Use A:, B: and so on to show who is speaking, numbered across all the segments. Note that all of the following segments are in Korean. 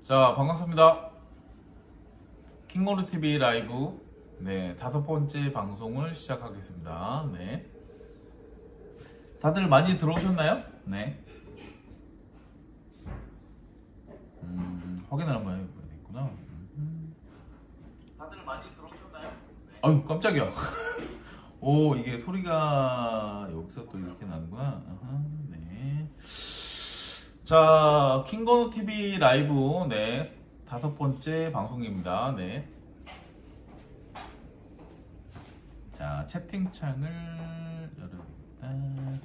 A: 자, 반갑습니다. 킹거루 TV 라이브 네, 5번째 방송을 시작하겠습니다. 네. 다들 많이 들어오셨나요? 네. 확인을 한번 해봐야겠구나. 다들 많이 들어오셨나요? 네. 아유, 깜짝이야. 오, 이게 소리가 여기서 또 이렇게 나는구나. 네. 자, 킹거루 TV 라이브 네, 5번째 방송입니다. 네. 자, 채팅창을 열어야겠다.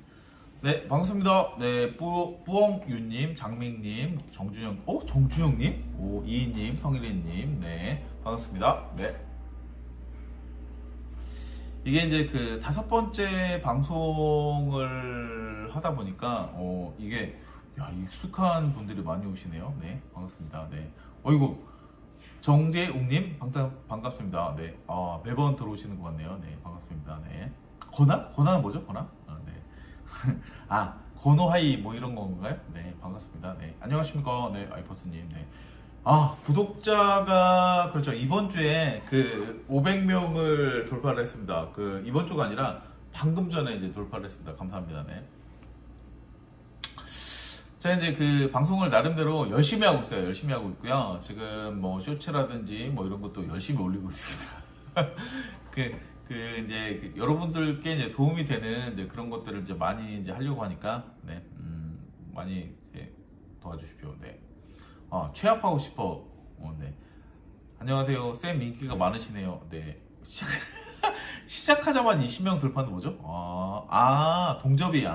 A: 네, 반갑습니다. 네, 뿌엉유님, 장민님, 정준영, 정준영님, 이희님, 성일이님, 네, 반갑습니다. 네. 이게 이제 그 5번째 방송을 하다 보니까, 이게, 야, 익숙한 분들이 많이 오시네요. 네, 반갑습니다. 네. 어이구, 정재웅님, 반갑습니다. 네. 매번 들어오시는 것 같네요. 네, 반갑습니다. 네. 건화는 뭐죠? 건화? 네. 건호하이 뭐 이런 건가요? 네, 반갑습니다. 네, 안녕하십니까? 네, 아이퍼스님. 네. 구독자가 그렇죠. 이번 주에 그 500명을 돌파를 했습니다. 그 이번 주가 아니라 방금 전에 이제 돌파를 했습니다. 감사합니다. 네. 제가 이제 그 방송을 나름대로 열심히 하고 있어요. 열심히 하고 있고요. 지금 뭐 쇼츠라든지 뭐 이런 것도 열심히 올리고 있습니다. 이제 여러분들께 이제 도움이 되는 이제 그런 것들을 이제 많이 이제 하려고 하니까 네, 많이 이제 도와주십시오. 네. 취업하고 싶어. 네. 안녕하세요. 쌤 인기가 많으시네요. 네. 시작하자마자 20명 돌파는 뭐죠? 동접이.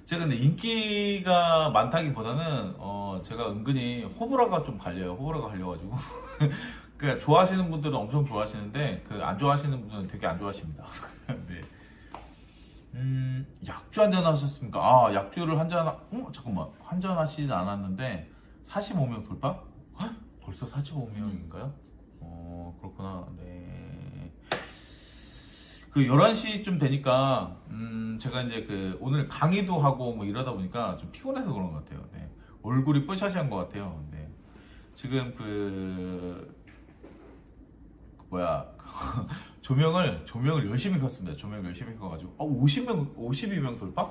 A: 제가 근데 인기가 많다기보다는 제가 은근히 호불호가 좀 갈려요. 호불호가 갈려가지고 그러니까 좋아하시는 분들은 엄청 좋아하시는데 그 안 좋아하시는 분들은 되게 안 좋아하십니다. 네. 약주 한잔 하셨습니까? 약주를 잠깐만, 한잔 하시진 않았는데 45명 돌파? 헉? 벌써 45명인가요? 그렇구나. 네. 그 11시쯤 되니까 제가 이제 그 오늘 강의도 하고 뭐 이러다 보니까 좀 피곤해서 그런 것 같아요. 네. 얼굴이 뽀샤시한 것 같아요. 네. 지금 조명을 열심히 켰습니다. 조명을 열심히 켜가지고 52명 돌파?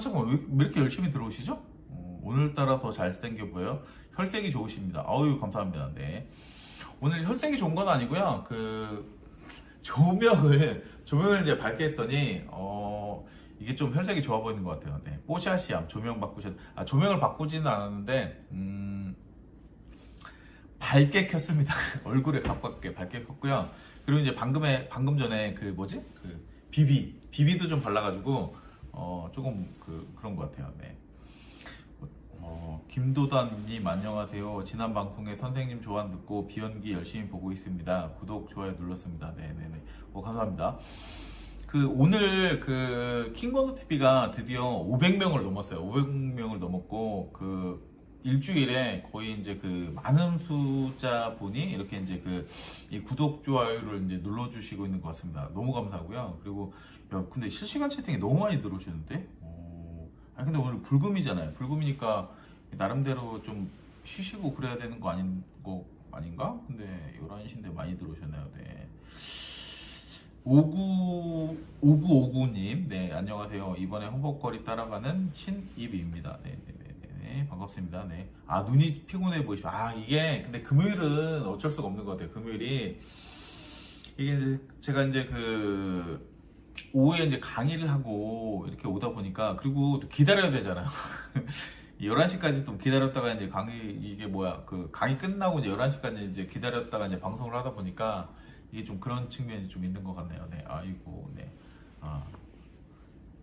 A: 잠깐만, 왜 이렇게 열심히 들어오시죠? 오늘따라 더 잘생겨 보여요. 혈색이 좋으십니다. 아유, 감사합니다. 네. 오늘 혈색이 좋은 건 아니고요. 그 조명을 이제 밝게 했더니 이게 좀 혈색이 좋아 보이는 것 같아요. 네. 뽀샤시함 조명을 바꾸지는 않았는데 밝게 켰습니다. 얼굴에 가깝게 밝게 켰고요. 그리고 이제 방금 전에 비비도 좀 발라가지고 조금 그런 것 같아요. 네. 김도단님 안녕하세요. 지난 방송에 선생님 조언 듣고 비연기 열심히 보고 있습니다. 구독 좋아요 눌렀습니다. 네네네. 감사합니다. 오늘 킹거루 TV가 드디어 500명을 넘었어요. 500명을 넘었고 일주일에 거의 이제 많은 숫자 분이 이렇게 이제 이 구독 좋아요를 이제 눌러주시고 있는 것 같습니다. 너무 감사하고요. 그리고 근데 실시간 채팅이 너무 많이 들어오시는데, 근데 오늘 불금이잖아요. 불금이니까 나름대로 좀 쉬시고 그래야 되는 거 아닌가? 근데 11시인데 많이 들어오셨나요? 네. 5959님, 네, 안녕하세요. 이번에 호복거리 따라가는 신입입니다. 네. 네, 반갑습니다. 네. 눈이 피곤해 보이시죠? 근데 금요일은 어쩔 수가 없는 것 같아요. 금요일이, 이게 이제 제가 이제 오후에 이제 강의를 하고 이렇게 오다 보니까, 그리고 또 기다려야 되잖아요. 11시까지 좀 기다렸다가 이제 강의 끝나고 이제 11시까지 이제 기다렸다가 이제 방송을 하다 보니까, 이게 좀 그런 측면이 좀 있는 것 같네요. 네. 아이고, 네.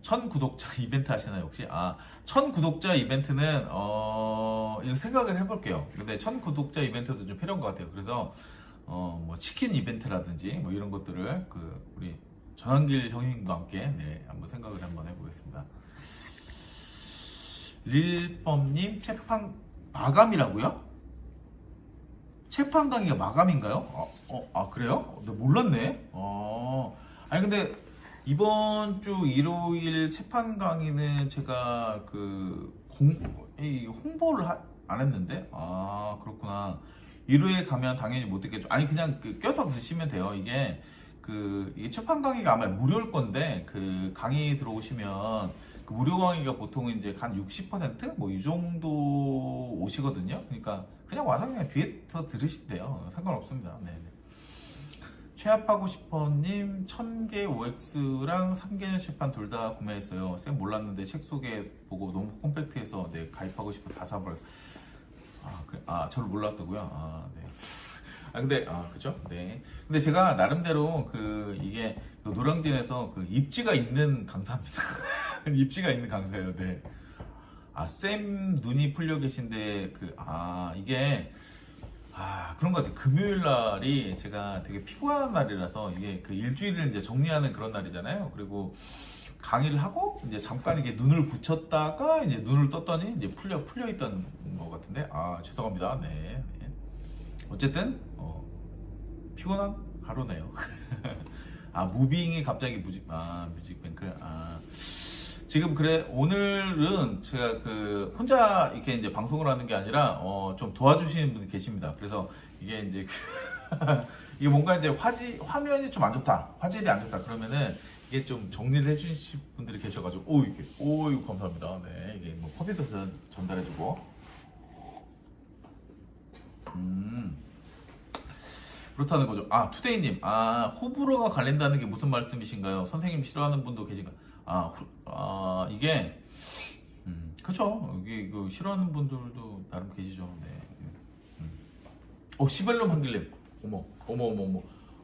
A: 1000구독자 이벤트 하시나요, 혹시? 1000구독자 이벤트는, 이거 생각을 해볼게요. 근데 1000구독자 이벤트도 좀 필요한 것 같아요. 그래서, 뭐, 치킨 이벤트라든지, 뭐, 이런 것들을, 우리 전환길 형님과 함께, 네, 한번 생각을 한번 해보겠습니다. 릴범님, 채판, 마감이라고요? 채판 강의가 마감인가요? 그래요? 나 몰랐네. 근데, 이번 주 일요일 재판 강의는 제가 이 홍보를 안 했는데, 아 그렇구나. 일요일에 가면 당연히 못 듣겠죠. 아니 그냥 껴서 드시면 돼요. 이게 재판 강의가 아마 무료일 건데, 그 강의 들어오시면 그 무료 강의가 보통 이제 한 60% 뭐 이 정도 오시거든요. 그러니까 그냥 와서 그냥 뒤에서 들으시면 돼요. 상관없습니다. 네. 취합하고 싶어님 1000개 OX랑 3개년 출판 둘 다 구매했어요. 쌤 몰랐는데 책 소개 보고 너무 콤팩트해서 네 가입하고 싶어 다 사버렸어요. 저를 몰랐다고요? 네. 근데 그죠? 네. 근데 제가 나름대로 이게 노량진에서 입지가 있는 강사입니다. 입지가 있는 강사예요. 네. 쌤 눈이 풀려 계신데 이게 그런 것 같아요. 금요일 날이 제가 되게 피곤한 날이라서 이게 일주일을 이제 정리하는 그런 날이잖아요. 그리고 강의를 하고 이제 잠깐 이게 눈을 붙였다가 이제 눈을 떴더니 이제 풀려 있던 것 같은데 죄송합니다. 네. 어쨌든 피곤한 하루네요. 무빙이 갑자기 뮤직뱅크. 지금 오늘은 제가 혼자 이렇게 이제 방송을 하는 게 아니라 좀 도와주시는 분이 계십니다. 그래서 이게 이제 이게 뭔가 이제 화면이 좀 안 좋다, 화질이 안 좋다 그러면은 이게 좀 정리를 해주실 분들이 계셔가지고 이거 감사합니다. 네, 이게 뭐 커피도 전달해주고. 그렇다는 거죠. 투데이님, 호불호가 갈린다는 게 무슨 말씀이신가요? 선생님 싫어하는 분도 계신가? 이게 그쵸. 이게 싫어하는 분들도 나름 계시죠. 네. 시벨롬 한길님, 어머.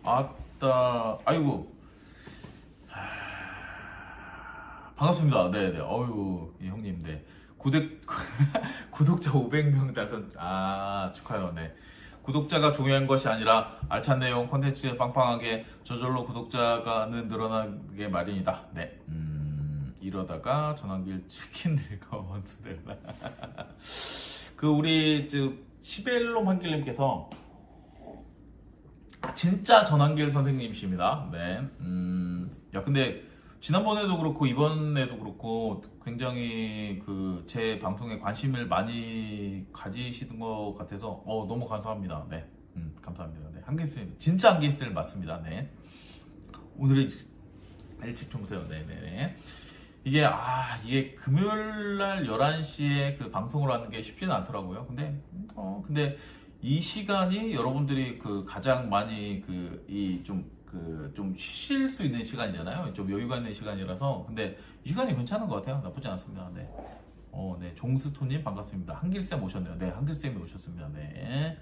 A: 아따, 아이고. 반갑습니다. 네네. 형님, 네. 구독자 500명 달성, 축하해요. 네. 구독자가 중요한 것이 아니라 알찬 내용 콘텐츠 빵빵하게 저절로 구독자가는 늘어나게 마련이다. 네. 이러다가 전환길 치킨 늙어 원수 될라. 우리 시벨롬 한길님께서 진짜 전환길 선생님이십니다. 네. 근데 지난번에도 그렇고 이번에도 그렇고 굉장히 제 방송에 관심을 많이 가지시는 것 같아서 너무 감사합니다. 네. 감사합니다. 네. 한길쌤 진짜 한길쌤 맞습니다. 네. 오늘의 일찍 주무세요. 네네. 이게 금요일날 11시에 방송을 하는 게 쉽지는 않더라고요. 근데 이 시간이 여러분들이 가장 많이 좀 쉬실 수 있는 시간이잖아요. 좀 여유가 있는 시간이라서. 근데 이 시간이 괜찮은 것 같아요. 나쁘지 않습니다. 네. 네. 종스토님 반갑습니다. 한길쌤 오셨네요. 네. 한길쌤이 오셨습니다. 네.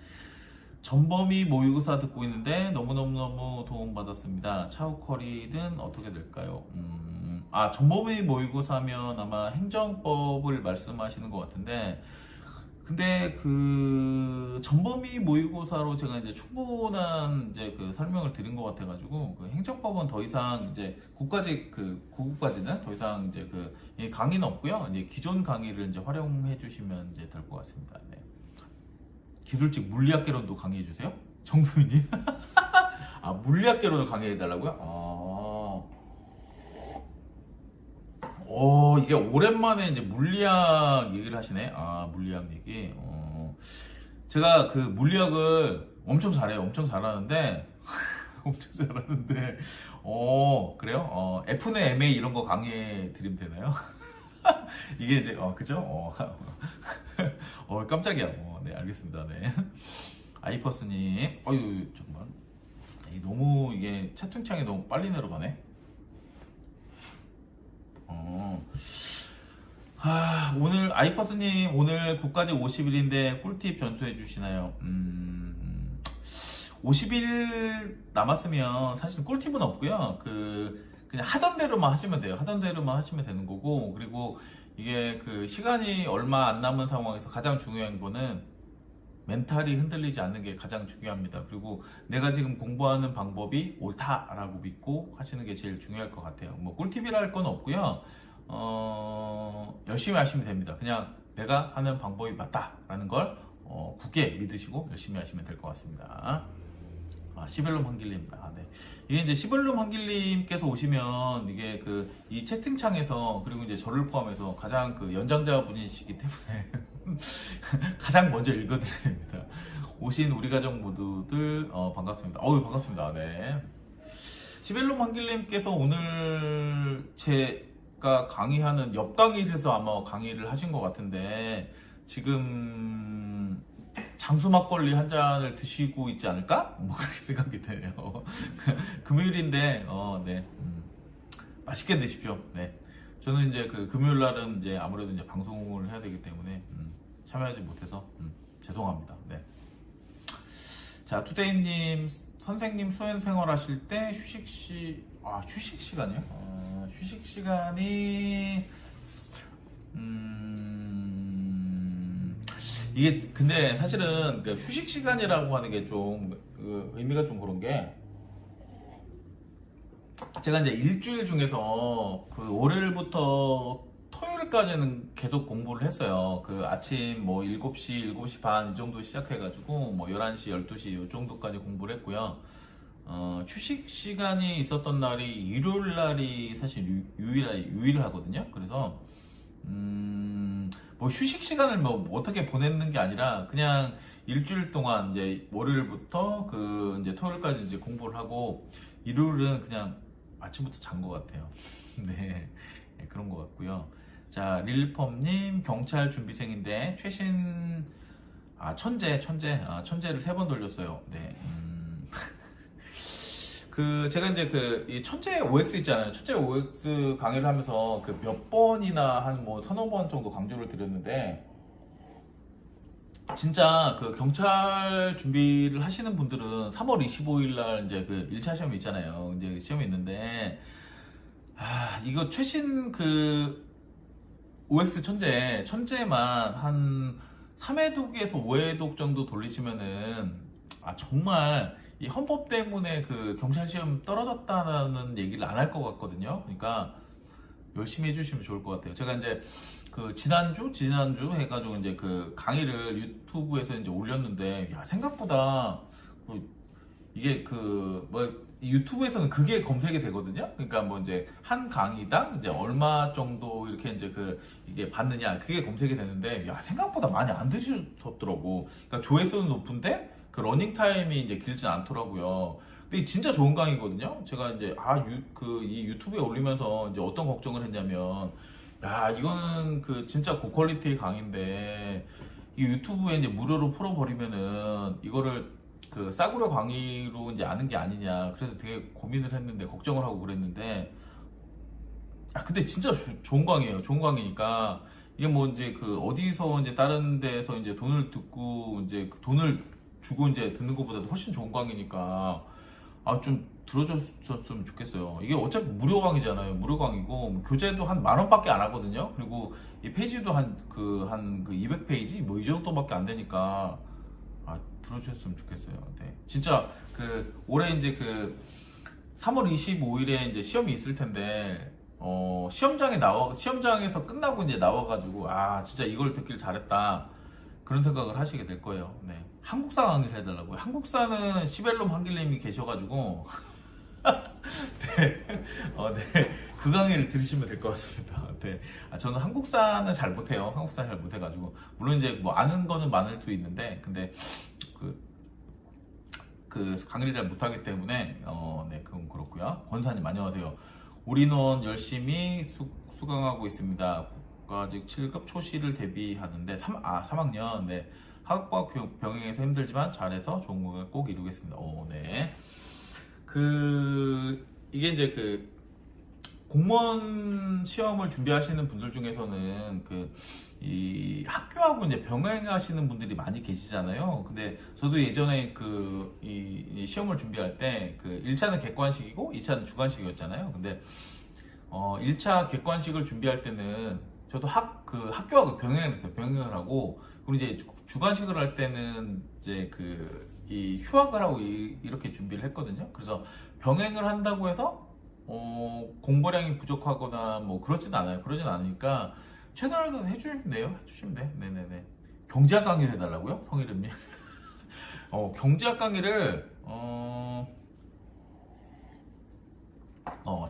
A: 전범위 모의고사 듣고 있는데 너무너무 도움받았습니다. 차후커리는 어떻게 될까요? 전범위 모의고사면 아마 행정법을 말씀하시는 것 같은데, 근데 전범위 모의고사로 제가 이제 충분한 이제 설명을 드린 것 같아가지고 행정법은 더 이상 이제 고급까지는 더 이상 이제 이 강의는 없고요. 이제 기존 강의를 이제 활용해 주시면 이제 될 것 같습니다. 네. 기술직 물리학개론도 강의해 주세요? 정수희님? 물리학개론을 강의해 달라고요? 이게 오랜만에 이제 물리학 얘기를 하시네. 물리학 얘기. 제가 물리학을 엄청 잘해요. 엄청 잘하는데, 그래요? F네 MA 이런 거 강의해 드리면 되나요? 이게 이제, 그죠? 깜짝이야. 네, 알겠습니다. 네. 아이퍼스님, 잠깐만. 너무 이게 채팅창이 너무 빨리 내려가네. 오늘 아이퍼스님 오늘 국가직 50일인데 꿀팁 전수해 주시나요? 50일 남았으면 사실 꿀팁은 없고요. 그냥 하던 대로만 하시면 돼요. 하던 대로만 하시면 되는 거고, 그리고 이게 시간이 얼마 안 남은 상황에서 가장 중요한 거는 멘탈이 흔들리지 않는 게 가장 중요합니다. 그리고 내가 지금 공부하는 방법이 옳다라고 믿고 하시는 게 제일 중요할 것 같아요. 뭐 꿀팁이라 할 건 없고요. 열심히 하시면 됩니다. 그냥 내가 하는 방법이 맞다라는 걸 굳게 믿으시고 열심히 하시면 될 것 같습니다. 시벨룸 한길님. 네. 이게 이제 시벨룸 한길님께서 오시면 이게 이 채팅창에서 그리고 이제 저를 포함해서 가장 연장자 분이시기 때문에 가장 먼저 읽어드려야 됩니다. 오신 우리 가족 모두들 반갑습니다. 반갑습니다. 네. 시벨룸 한길님께서 오늘 제가 강의하는 옆 강의에서 아마 강의를 하신 것 같은데 지금 장수 막걸리 한 잔을 드시고 있지 않을까? 뭐 그렇게 생각이 되네요. 금요일인데 네. 맛있게 드십시오. 네. 저는 이제 금요일 날은 이제 아무래도 이제 방송을 해야 되기 때문에 참여하지 못해서 죄송합니다. 네. 자, 투데이님, 선생님 수행 생활하실 때 휴식 시간이요? 휴식 시간이 이게 근데 사실은 휴식 시간이라고 하는 게 좀 의미가 좀 그런 게 제가 이제 일주일 중에서 월요일부터 토요일까지는 계속 공부를 했어요. 아침 7시, 7시 반 이 정도 시작해가지고 11시, 12시 이 정도까지 공부를 했고요. 휴식 시간이 있었던 날이 일요일 날이 사실 유일하거든요. 그래서 휴식 시간을 어떻게 보냈는 게 아니라 그냥 일주일 동안 이제 월요일부터 이제 토요일까지 이제 공부를 하고 일요일은 그냥 아침부터 잔 것 같아요. 네, 그런 것 같고요. 자, 릴펌님 경찰 준비생인데 최신 천재를 3번 돌렸어요. 네. 제가 이제 이 천재 OX 있잖아요. 천재 OX 강의를 하면서 몇 번이나 한 서너 번 정도 강조를 드렸는데, 진짜 경찰 준비를 하시는 분들은 3월 25일 날 이제 1차 시험이 있잖아요. 이제 시험이 있는데, 이거 최신 OX 천재만 한 3회독에서 5회독 정도 돌리시면은, 정말 이 헌법 때문에 경찰 시험 떨어졌다는 얘기를 안 할 것 같거든요. 그러니까 열심히 해주시면 좋을 것 같아요. 제가 이제 지난주 해가지고 이제 강의를 유튜브에서 이제 올렸는데, 생각보다 이게 유튜브에서는 그게 검색이 되거든요. 그러니까 이제 한 강의당 이제 얼마 정도 이렇게 이제 이게 받느냐, 그게 검색이 되는데, 생각보다 많이 안 드셨더라고. 그러니까 조회수는 높은데 러닝 타임이 이제 길진 않더라고요. 근데 진짜 좋은 강의거든요. 제가 이제 이 유튜브에 올리면서 이제 어떤 걱정을 했냐면, 이거는 진짜 고퀄리티의 강의인데 이 유튜브에 이제 무료로 풀어버리면은 이거를 싸구려 강의로 이제 아는 게 아니냐. 그래서 되게 고민을 했는데, 걱정을 하고 그랬는데, 근데 진짜 좋은 강의예요. 좋은 강의니까 이게 이제 어디서 이제 다른 데서 이제 돈을 듣고 이제 돈을 주고 이제 듣는 것보다도 훨씬 좋은 강의니까 좀 들어줬으면 좋겠어요. 이게 어차피 무료 강의잖아요. 무료 강의고 교재도 한 10,000원밖에 안 하거든요. 그리고 이 페이지도 한 200페이지 이 정도밖에 안 되니까 들어주셨으면 좋겠어요. 네. 진짜 올해 이제 3월 25일에 이제 시험이 있을 텐데, 시험장에서 끝나고 이제 나와가지고 진짜 이걸 듣길 잘했다, 그런 생각을 하시게 될 거예요. 네. 한국사 강의를 해달라고요. 한국사는 시벨룸 한길님이 계셔가지고 네. 그 강의를 들으시면 될 것 같습니다. 네. 저는 한국사는 잘 못해요. 한국사 잘 못해가지고, 물론 이제 아는 거는 많을 수 있는데, 근데 강의를 잘 못하기 때문에 네, 그건 그렇고요. 권사님 안녕하세요. 올인원 열심히 수강하고 있습니다. 국가직 7급 초시를 대비하는데 3학년. 네. 학업과 병행해서 힘들지만 잘해서 좋은 공을 꼭 이루겠습니다. 네. 이게 이제 공무원 시험을 준비하시는 분들 중에서는 이 학교하고 이제 병행하시는 분들이 많이 계시잖아요. 근데 저도 예전에 이 시험을 준비할 때 1차는 객관식이고 2차는 주관식이었잖아요. 근데 1차 객관식을 준비할 때는 저도 학교하고 병행을 했어요. 병행을 하고, 그리고 이제 주관식을 할 때는 이제 이 휴학을 하고 이렇게 준비를 했거든요. 그래서 병행을 한다고 해서 공부량이 부족하거나 그러진 않아요. 그러진 않으니까 최선을 해주시면 돼요. 해주시면 돼. 네네네. 경제학 강의를 해달라고요? 성희름님. 경제학 강의를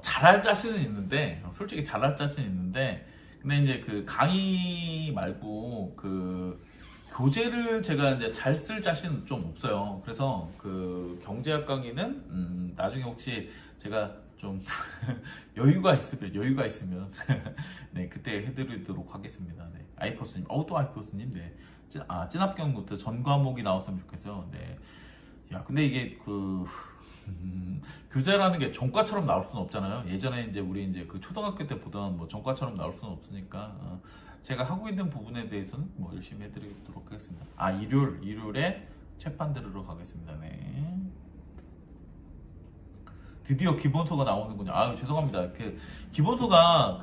A: 잘할 자신은 있는데 솔직히 잘할 자신은 있는데 근데 이제 그 강의 말고 그 교재를 제가 이제 잘 쓸 자신은 좀 없어요. 그래서 그 경제학 강의는 나중에 혹시 제가 좀 여유가 있으면 네 그때 해드리도록 하겠습니다. 네 아이포스님, 또 아이포스님, 네 찐합격 노트 전 과목이 나왔으면 좋겠어요. 네, 야 근데 이게 그 교재라는 게 전과처럼 나올 수는 없잖아요. 예전에 이제 우리 이제 그 초등학교 때 보던 뭐 전과처럼 나올 수는 없으니까 제가 하고 있는 부분에 대해서는 뭐 열심히 해드리도록 하겠습니다. 일요일에 책판 들으러 가겠습니다. 네. 드디어 기본서가 나오는군요. 아유 죄송합니다. 그 기본서가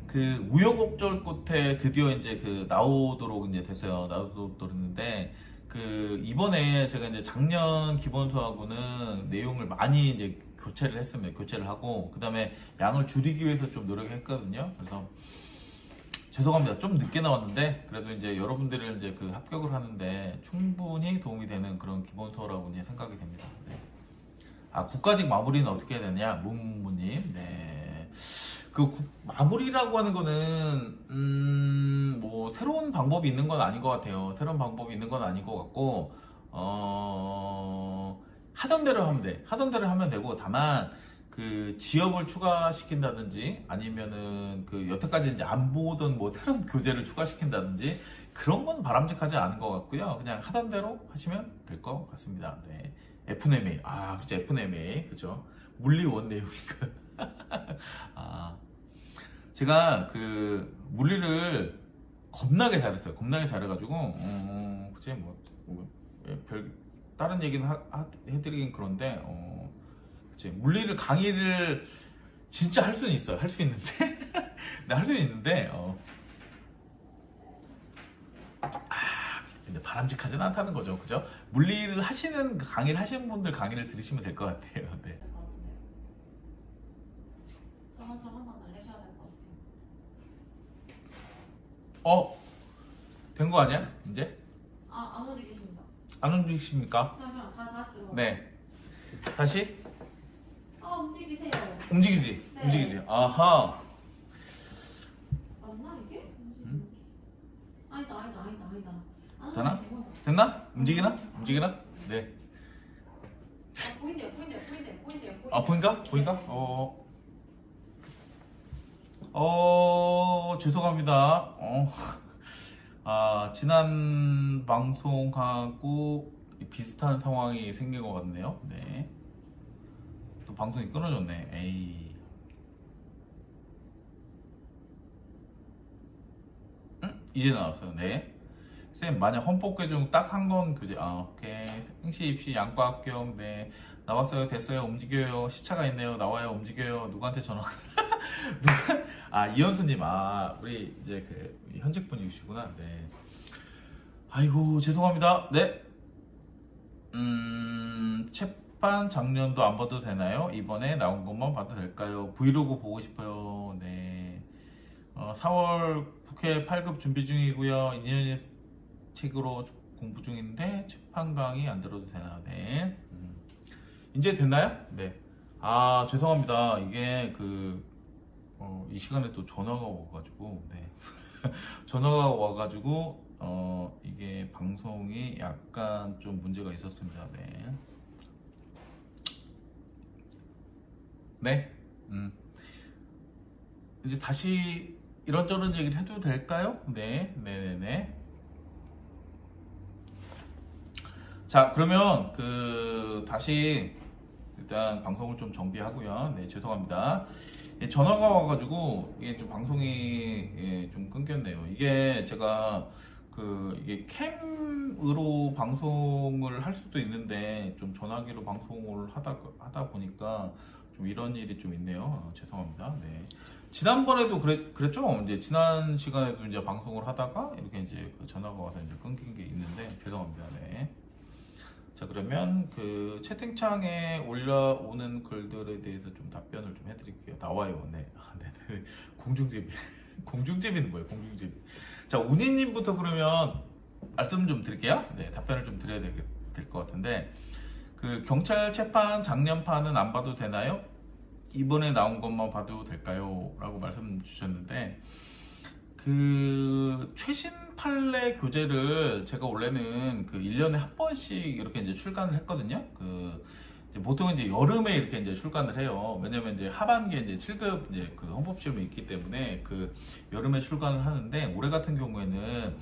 A: 그 우여곡절 끝에 드디어 이제 그 나오도록 이제 됐어요. 나오도록 됐는데 그 이번에 제가 이제 작년 기본서하고는 내용을 많이 이제 교체를 했습니다. 교체를 하고 그 다음에 양을 줄이기 위해서 좀 노력했거든요. 그래서 죄송합니다. 좀 늦게 나왔는데 그래도 이제 여러분들을 이제 그 합격을 하는데 충분히 도움이 되는 그런 기본서라고 이제 생각이 됩니다. 네. 국가직 마무리는 어떻게 해야 되냐? 문무님. 네. 마무리라고 하는 거는 뭐 새로운 방법이 있는 건 아닌 것 같아요. 새로운 방법이 있는 건 아닌 것 같고 하던 대로 하면 돼. 하던 대로 하면 되고 다만 그 지역을 추가시킨다든지 아니면은 그 여태까지 이제 안 보던 뭐 새로운 교재를 추가시킨다든지 그런 건 바람직하지 않은 것 같고요. 그냥 하던 대로 하시면 될 것 같습니다. 네. FNMA. 그렇죠. FNMA. 그죠. 물리원 내용이니까. 제가 그 물리를 겁나게 잘했어요. 겁나게 잘해가지고 그치 별 다른 얘기는 해드리긴 그런데 그치 물리를 강의를 진짜 할 수는 있어요. 할 수 있는데 네, 할 수는 있는데 근데 바람직하진 않다는 거죠. 그죠? 물리를 하시는 강의를 하시는 분들 강의를 들으시면 될 것 같아요. 네.
B: 저만 한번 알려줘야 될 것 같아요.
A: 된 거 아니야? 이제?
B: 안 움직이십니다.
A: 안 움직이십니까?
B: 잠시만, 다시 들어가.
A: 네. 다시?
B: 움직이세요.
A: 움직이지?
B: 네.
A: 움직이지? 아하.
B: 맞나 이게? 아니다.
A: 되나? 됐나? 움직이나? 네.
B: 보인대요.
A: 보인가? 죄송합니다. 지난 방송하고 비슷한 상황이 생긴 것 같네요. 네. 또 방송이 끊어졌네. 에이. 이제 나왔어요. 네. 쌤, 만약 헌법 개정 딱 한 건 교재. 오케이. 응시, 입시, 양과 합격. 네. 나왔어요. 됐어요. 움직여요. 시차가 있네요. 나와요. 움직여요. 누구한테 전화? 이현수님. 우리 이제 그 현직 분이시구나. 네. 아이고, 죄송합니다. 네. 책판 작년도 안 봐도 되나요? 이번에 나온 것만 봐도 될까요? 브이로그 보고 싶어요. 네. 4월 국회 8급 준비 중이고요. 2년이 책으로 공부 중인데 책판 강의 안 들어도 되나? 네. 이제 됐나요? 네. 죄송합니다. 이게 이 시간에 또 전화가 와가지고, 네. 전화가 와가지고, 이게 방송이 약간 좀 문제가 있었습니다. 네. 네. 이제 다시 이런저런 얘기를 해도 될까요? 네. 네네네. 자, 그러면 다시 일단 방송을 좀 정비하고요. 네, 죄송합니다. 전화가 와가지고 이게 좀 방송이 좀 끊겼네요. 이게 제가 이게 캠으로 방송을 할 수도 있는데 좀 전화기로 방송을 하다 보니까 좀 이런 일이 좀 있네요. 죄송합니다. 네. 지난번에도 그랬죠? 이제 지난 시간에도 이제 방송을 하다가 이렇게 이제 전화가 와서 이제 끊긴 게 있는데 죄송합니다. 네. 자, 그러면 채팅창에 올라오는 글들에 대해서 좀 답변을 좀 해드릴게요. 나와요. 네. 공중제비. 공중제비는 뭐예요? 공중제비. 자, 운이님부터 그러면 말씀 좀 드릴게요. 네, 답변을 좀 드려야 될 것 같은데, 그 경찰 재판 작년판은 안 봐도 되나요? 이번에 나온 것만 봐도 될까요? 라고 말씀 주셨는데, 그 최신 판례 교재를 제가 원래는 그 1년에 한 번씩 이렇게 이제 출간을 했거든요. 그 이제 보통 이제 여름에 이렇게 이제 출간을 해요. 왜냐면 이제 하반기에 이제 7급 이제 그 헌법 시험이 있기 때문에 그 여름에 출간을 하는데, 올해 같은 경우에는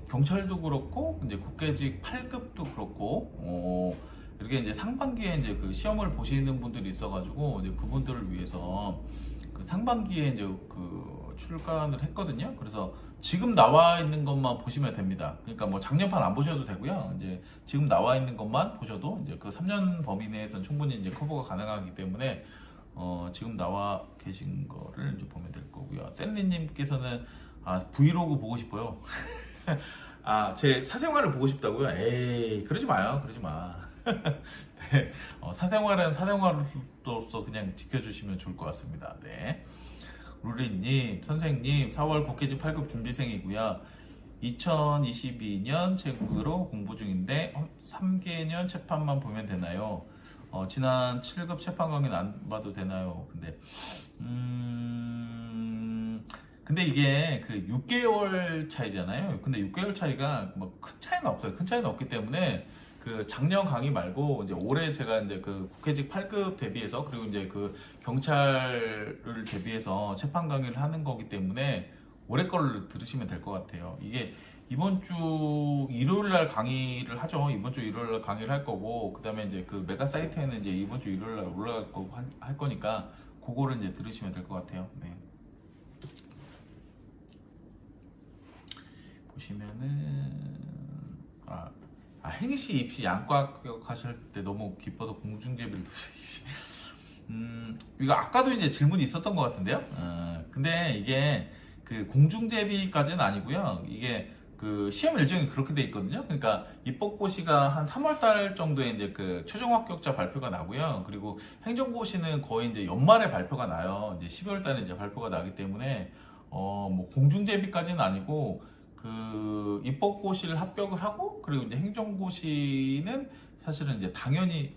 A: 경찰도 그렇고 이제 국회직 8급도 그렇고 이렇게 이제 상반기에 이제 그 시험을 보시는 분들이 있어가지고 이제 그분들을 위해서 그 상반기에 이제 그 출간을 했거든요. 그래서 지금 나와 있는 것만 보시면 됩니다. 그러니까 뭐 작년판 안 보셔도 되고요. 이제 지금 나와 있는 것만 보셔도 이제 그 3년 범위 내에서는 충분히 이제 커버가 가능하기 때문에 지금 나와 계신 거를 이제 보면 될 거고요. 샌리님께서는 브이로그 보고 싶어요. 제 사생활을 보고 싶다고요? 에이, 그러지 마요. 그러지 마. 네, 사생활은 사생활로서 그냥 지켜주시면 좋을 것 같습니다. 네. 루리님, 선생님, 4월 국회직 8급 준비생이고요. 2022년 책으로 공부 중인데 3개년 재판만 보면 되나요? 지난 7급 재판 강의는 안 봐도 되나요? 근데 이게 그 6개월 차이잖아요. 근데 6개월 차이가 뭐 큰 차이는 없어요. 큰 차이는 없기 때문에 그 작년 강의 말고 이제 올해 제가 이제 그 국회직 8급 대비해서, 그리고 이제 그 경찰을 대비해서 재판 강의를 하는 거기 때문에 올해 거를 들으시면 될 것 같아요. 이게 이번 주 일요일 날 강의를 하죠. 이번 주 일요일 날 강의를 할 거고, 그다음에 이제 그 메가 사이트에는 이제 이번 주 일요일 날 올라갈 거고 할 거니까 그거를 이제 들으시면 될 것 같아요. 네. 보시면은 행시 입시 양과 합격하실 때 너무 기뻐서 공중제비를 도시지. 이거 아까도 이제 질문이 있었던 것 같은데요. 근데 이게 그 공중제비까지는 아니고요. 이게 그 시험 일정이 그렇게 돼 있거든요. 그러니까 입법고시가 한 3월달 정도에 이제 그 최종 합격자 발표가 나고요. 그리고 행정고시는 거의 이제 연말에 발표가 나요. 이제 12월달에 이제 발표가 나기 때문에 뭐 공중제비까지는 아니고, 그 입법고시를 합격을 하고, 그리고 이제 행정고시는 사실은 이제 당연히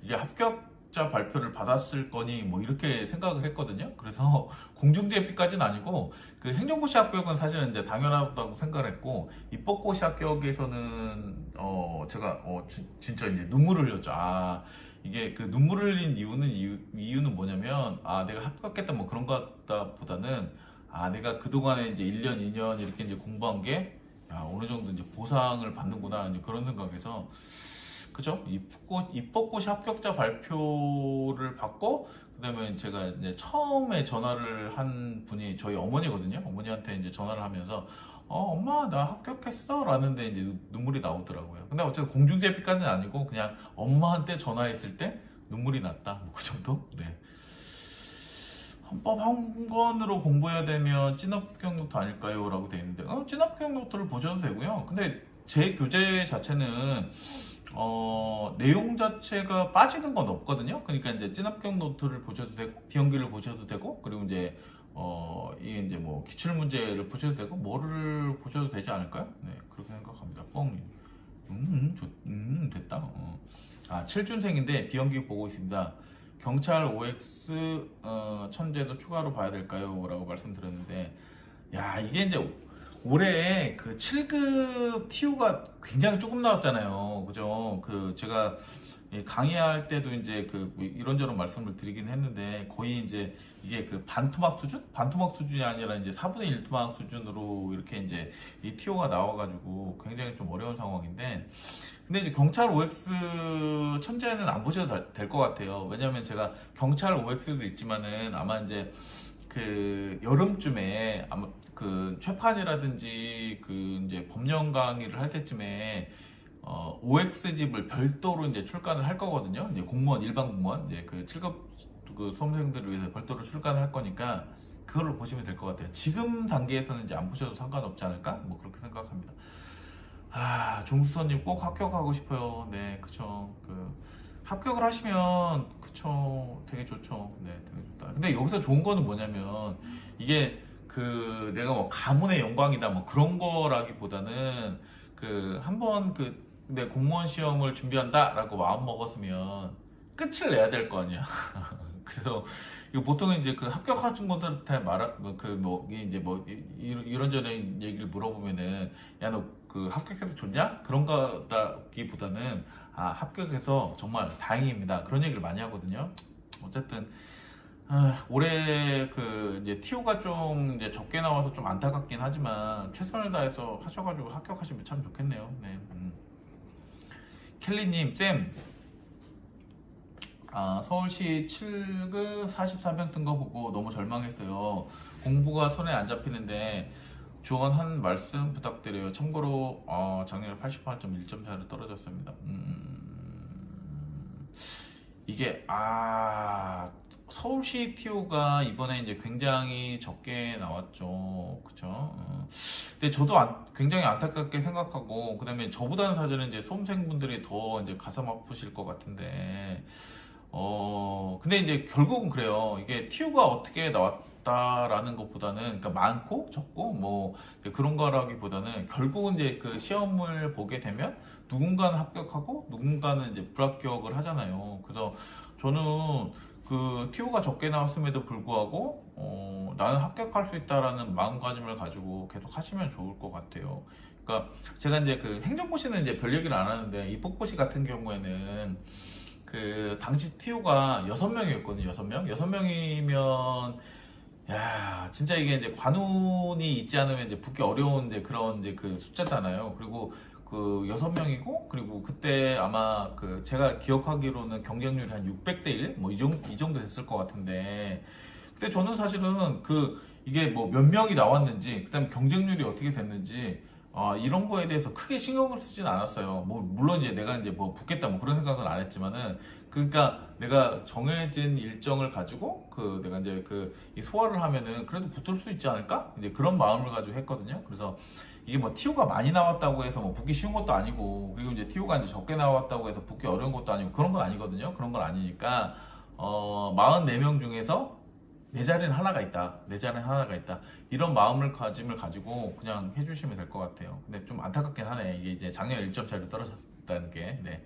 A: 이게 합격자 발표를 받았을 거니 뭐 이렇게 생각을 했거든요. 그래서 공중제비까지는 아니고, 그 행정고시 합격은 사실은 이제 당연하다고 생각을 했고, 입법고시 합격에서는 제가 진짜 이제 눈물을 흘렸죠. 이게 그 눈물을 흘린 이유는 뭐냐면, 내가 합격했다 뭐 그런 것 보다는 내가 그동안에 이제 1년, 2년 이렇게 이제 공부한 게, 어느 정도 이제 보상을 받는구나, 이제 그런 생각에서, 그죠? 입법고시 합격자 발표를 받고, 그 다음에 제가 이제 처음에 전화를 한 분이 저희 어머니거든요. 어머니한테 이제 전화를 하면서, 엄마, 나 합격했어? 라는데 이제 눈물이 나오더라고요. 근데 어쨌든 공중제비까지는 아니고, 그냥 엄마한테 전화했을 때 눈물이 났다. 뭐 그 정도? 네. 헌법 한 권으로 공부해야 되면 찐합격 노트 아닐까요? 라고 되어 있는데, 찐합격 노트를 보셔도 되고요. 근데 제 교재 자체는 내용 자체가 빠지는 건 없거든요. 그러니까 이제 찐합격 노트를 보셔도 되고, 비연기를 보셔도 되고, 그리고 이제 이게 이제 뭐 기출 문제를 보셔도 되고, 뭐를 보셔도 되지 않을까요? 네, 그렇게 생각합니다. 뻥. 됐다. 7준생인데 비연기 보고 있습니다. 경찰 OX 천재도 추가로 봐야 될까요? 라고 말씀드렸는데, 이게 이제 올해 그 7급 TU가 굉장히 조금 나왔잖아요. 그죠? 그 제가 강의할 때도 이제 그 이런저런 말씀을 드리긴 했는데, 거의 이제 이게 그 반토막 수준? 반토막 수준이 아니라 이제 4분의 1 토막 수준으로 이렇게 이제 이 TU가 나와가지고 굉장히 좀 어려운 상황인데, 근데 이제 경찰 OX 천재는 안 보셔도 될 것 같아요. 왜냐면 제가 경찰 OX도 있지만은 아마 이제 그 여름쯤에 아마 그 최판이라든지 그 이제 법령 강의를 할 때쯤에 OX 집을 별도로 이제 출간을 할 거거든요. 이제 공무원, 일반 공무원, 이제 그 7급 그 수험생들을 위해서 별도로 출간을 할 거니까 그걸로 보시면 될 것 같아요. 지금 단계에서는 이제 안 보셔도 상관없지 않을까? 뭐 그렇게 생각합니다. 종수선님 꼭 합격하고 싶어요. 네, 그쵸. 그 합격을 하시면 그쵸, 되게 좋죠. 네, 되게 좋다. 근데 여기서 좋은 거는 뭐냐면, 이게 그 내가 뭐 가문의 영광이다 뭐 그런 거라기보다는 그 한번 내 공무원 시험을 준비한다라고 마음 먹었으면 끝을 내야 될 거 아니야. 그래서 이거 보통 이제 그 합격한 친구들한테 이제 뭐 이런저런 얘기를 물어보면은 야 너 그 합격해서 좋냐? 그런 거라기보다는 아 합격해서 정말 다행입니다. 그런 얘기를 많이 하거든요. 어쨌든 올해 그 이제 TO가 좀 이제 적게 나와서 좀 안타깝긴 하지만 최선을 다해서 하셔가지고 합격하시면 참 좋겠네요. 네. 켈리님, 쌤, 서울시 7급 44명 뜬 거 보고 너무 절망했어요. 공부가 손에 안 잡히는데 조언 한 말씀 부탁드려요. 참고로 작년에 88.1점 차로 떨어졌습니다. 이게 서울시 TO가 이번에 이제 굉장히 적게 나왔죠. 그쵸? 근데 저도 굉장히 안타깝게 생각하고, 그 다음에 저보다는 사실은 이제 수험생분들이 더 이제 가슴 아프실 것 같은데, 근데 이제 결국은 그래요. 이게 TO가 어떻게 나왔다라는 것보다는, 그러니까 많고 적고 뭐 그런 거라기보다는 결국은 이제 그 시험을 보게 되면 누군가는 합격하고 누군가는 이제 불합격을 하잖아요. 그래서 저는 그 TO가 적게 나왔음에도 불구하고 나는 합격할 수 있다라는 마음가짐을 가지고 계속 하시면 좋을 것 같아요. 그러니까 제가 이제 그 행정고시는 이제 별 얘기를 안 하는데 입법고시 같은 경우에는 그 당시 TO가 6명이었거든요. 6명. 6명이면 야, 진짜 이게 이제 관운이 있지 않으면 이제 붙기 어려운 이제 그런 이제 그 숫자잖아요. 그리고 그 6명이고, 그리고 그때 아마 그 제가 기억하기로는 경쟁률이 한 600대 1? 뭐 이 정도 됐을 것 같은데. 근데 저는 사실은 이게 뭐 몇 명이 나왔는지, 그 다음에 경쟁률이 어떻게 됐는지, 이런 거에 대해서 크게 신경을 쓰진 않았어요. 뭐, 물론 이제 내가 이제 뭐 붙겠다 뭐 그런 생각은 안 했지만은, 그러니까 내가 정해진 일정을 가지고 내가 이제 이 소화를 하면은 그래도 붙을 수 있지 않을까? 이제 그런 마음을 가지고 했거든요. 그래서 이게 뭐 TO가 많이 나왔다고 해서 뭐 붙기 쉬운 것도 아니고, 그리고 이제 TO가 이제 적게 나왔다고 해서 붙기 어려운 것도 아니고 그런 건 아니거든요. 그런 건 아니니까 44명 중에서 내 자리는 하나가 있다. 내 자리는 하나가 있다. 이런 마음가짐을 가지고 그냥 해주시면 될 것 같아요. 근데 좀 안타깝긴 하네. 이게 이제 작년에 1점 차이로 떨어졌다는 게. 네.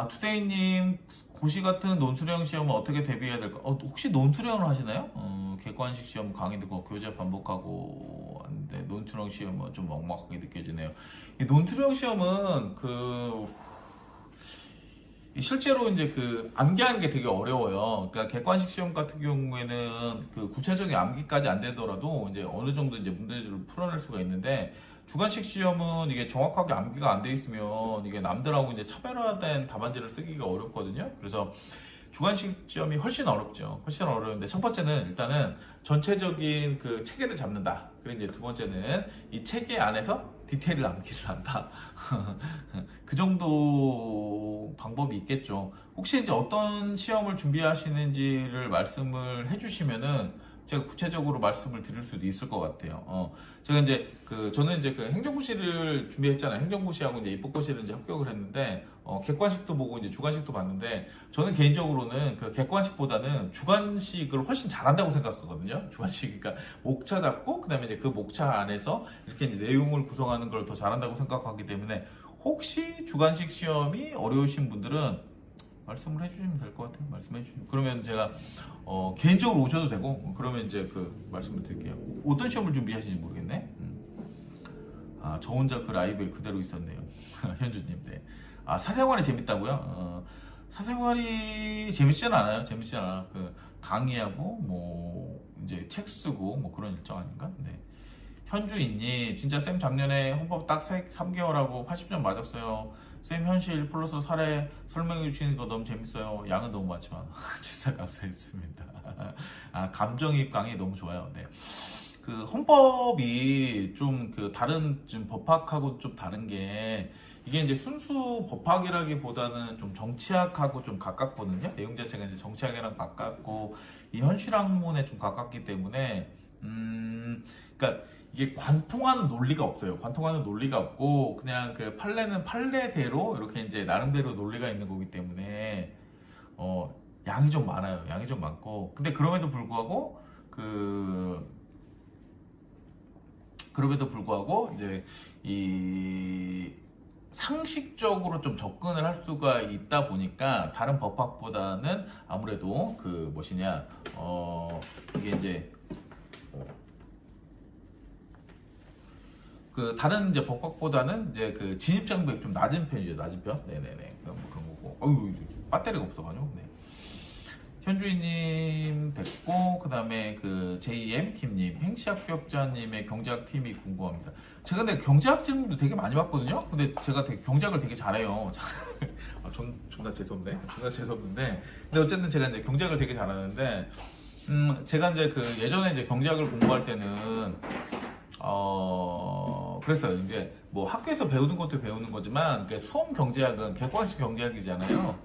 A: 투데이님, 고시 같은 논술형 시험은 어떻게 대비해야 될까? 혹시 논술형을 하시나요? 객관식 시험 강의 듣고 교재 반복하고 하는데 논술형 시험은 좀 막막하게 느껴지네요. 이 논술형 시험은 실제로 이제 암기하는 게 되게 어려워요. 그러니까 객관식 시험 같은 경우에는 구체적인 암기까지 안 되더라도 이제 어느 정도 이제 문제들을 풀어낼 수가 있는데, 주관식 시험은 이게 정확하게 암기가 안 돼 있으면 이게 남들하고 이제 차별화된 답안지를 쓰기가 어렵거든요. 그래서 주관식 시험이 훨씬 어렵죠. 훨씬 어려운데, 첫 번째는 일단은 전체적인 체계를 잡는다. 그리고 이제 두 번째는 이 체계 안에서 디테일을 암기를 한다. 그 정도 방법이 있겠죠. 혹시 이제 어떤 시험을 준비하시는지를 말씀을 해주시면은 제가 구체적으로 말씀을 드릴 수도 있을 것 같아요. 제가 이제 저는 이제 행정고시를 준비했잖아요. 행정고시하고 이제 입법고시를 이제 합격을 했는데, 객관식도 보고 이제 주관식도 봤는데, 저는 개인적으로는 객관식보다는 주관식을 훨씬 잘한다고 생각하거든요. 주관식, 그러니까 목차 잡고, 그 다음에 이제 그 목차 안에서 이렇게 이제 내용을 구성하는 걸 더 잘한다고 생각하기 때문에, 혹시 주관식 시험이 어려우신 분들은 말씀을 해주시면 될 것 같아요. 말씀해 주시면. 그러면 제가 개인적으로 오셔도 되고, 그러면 이제 말씀을 드릴게요. 어떤 시험을 준비하시는지 모르겠네. 저 혼자 라이브에 그대로 있었네요. 현주님. 네. 사생활이 재밌다고요? 사생활이 재밌진 않아요. 재밌진 않아. 강의하고 뭐 이제 책 쓰고 뭐 그런 일정 아닌가? 네. 현주인님, 진짜 쌤 작년에 헌법 딱 3개월하고 80점 맞았어요. 쌤 현실 플러스 사례 설명해 주시는 거 너무 재밌어요. 양은 너무 많지만 진짜 감사했습니다. 감정이입 강의 너무 좋아요. 네. 헌법이 좀 다른 좀 법학하고 좀 다른 게, 이게 이제 순수 법학이라기보다는 좀 정치학하고 좀 가깝거든요. 내용 자체가 이제 정치학이랑 가깝고 이 현실학문에 좀 가깝기 때문에 그러니까 이게 관통하는 논리가 없어요. 관통하는 논리가 없고 그냥 판례는 판례대로 이렇게 이제 나름대로 논리가 있는 거기 때문에 양이 좀 많아요. 양이 좀 많고, 근데 그럼에도 불구하고 그럼에도 불구하고 이제 이 상식적으로 좀 접근을 할 수가 있다 보니까 다른 법학보다는 아무래도 그 무엇이냐 이게 이제 그 다른 이제 법학보다는 이제 그 진입 장벽이 좀 낮은 편이죠. 낮은 편. 네네네. 그런 거고. 어유 배터리가 없어가지고. 네. 현주인님 됐고 그다음에 그 JM 김님 행시합격자님의 경제학 팀이 궁금합니다. 제가 근데 경제학 질문도 되게 많이 받거든요. 근데 제가 되게 경제학을 되게 잘해요. 존나 재수없네. 존나 재수없는데 근데 어쨌든 제가 이제 경제학을 되게 잘하는데 제가 이제 그 예전에 이제 경제학을 공부할 때는 그랬어요. 이제 뭐 학교에서 배우는 것도 배우는 거지만 수험 경제학은 객관식 경제학이잖아요.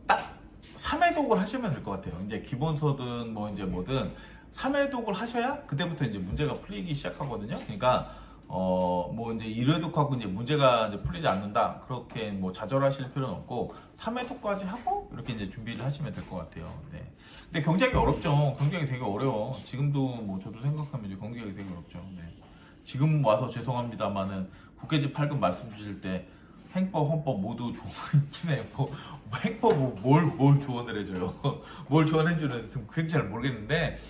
A: 딱 3회독을 하시면 될 것 같아요. 이제 기본서든 뭐 이제 뭐든 3회독을 하셔야 그때부터 이제 문제가 풀리기 시작하거든요. 그러니까 뭐 이제 1회독하고 이제 문제가 이제 풀리지 않는다. 그렇게 뭐 좌절하실 필요는 없고 3회독까지 하고 이렇게 이제 준비를 하시면 될 것 같아요. 네. 근데 경제학이 어렵죠. 경제학이 되게 어려워. 지금도 뭐 저도 생각하면 이제 경제학이 되게 어렵죠. 네. 지금 와서 죄송합니다만은 국회집 8급 말씀 주실 때 행법, 헌법 모두 조언해. 뭐 행법 뭘 조언을 해줘요? 뭘 조언해주는 그건 잘 모르겠는데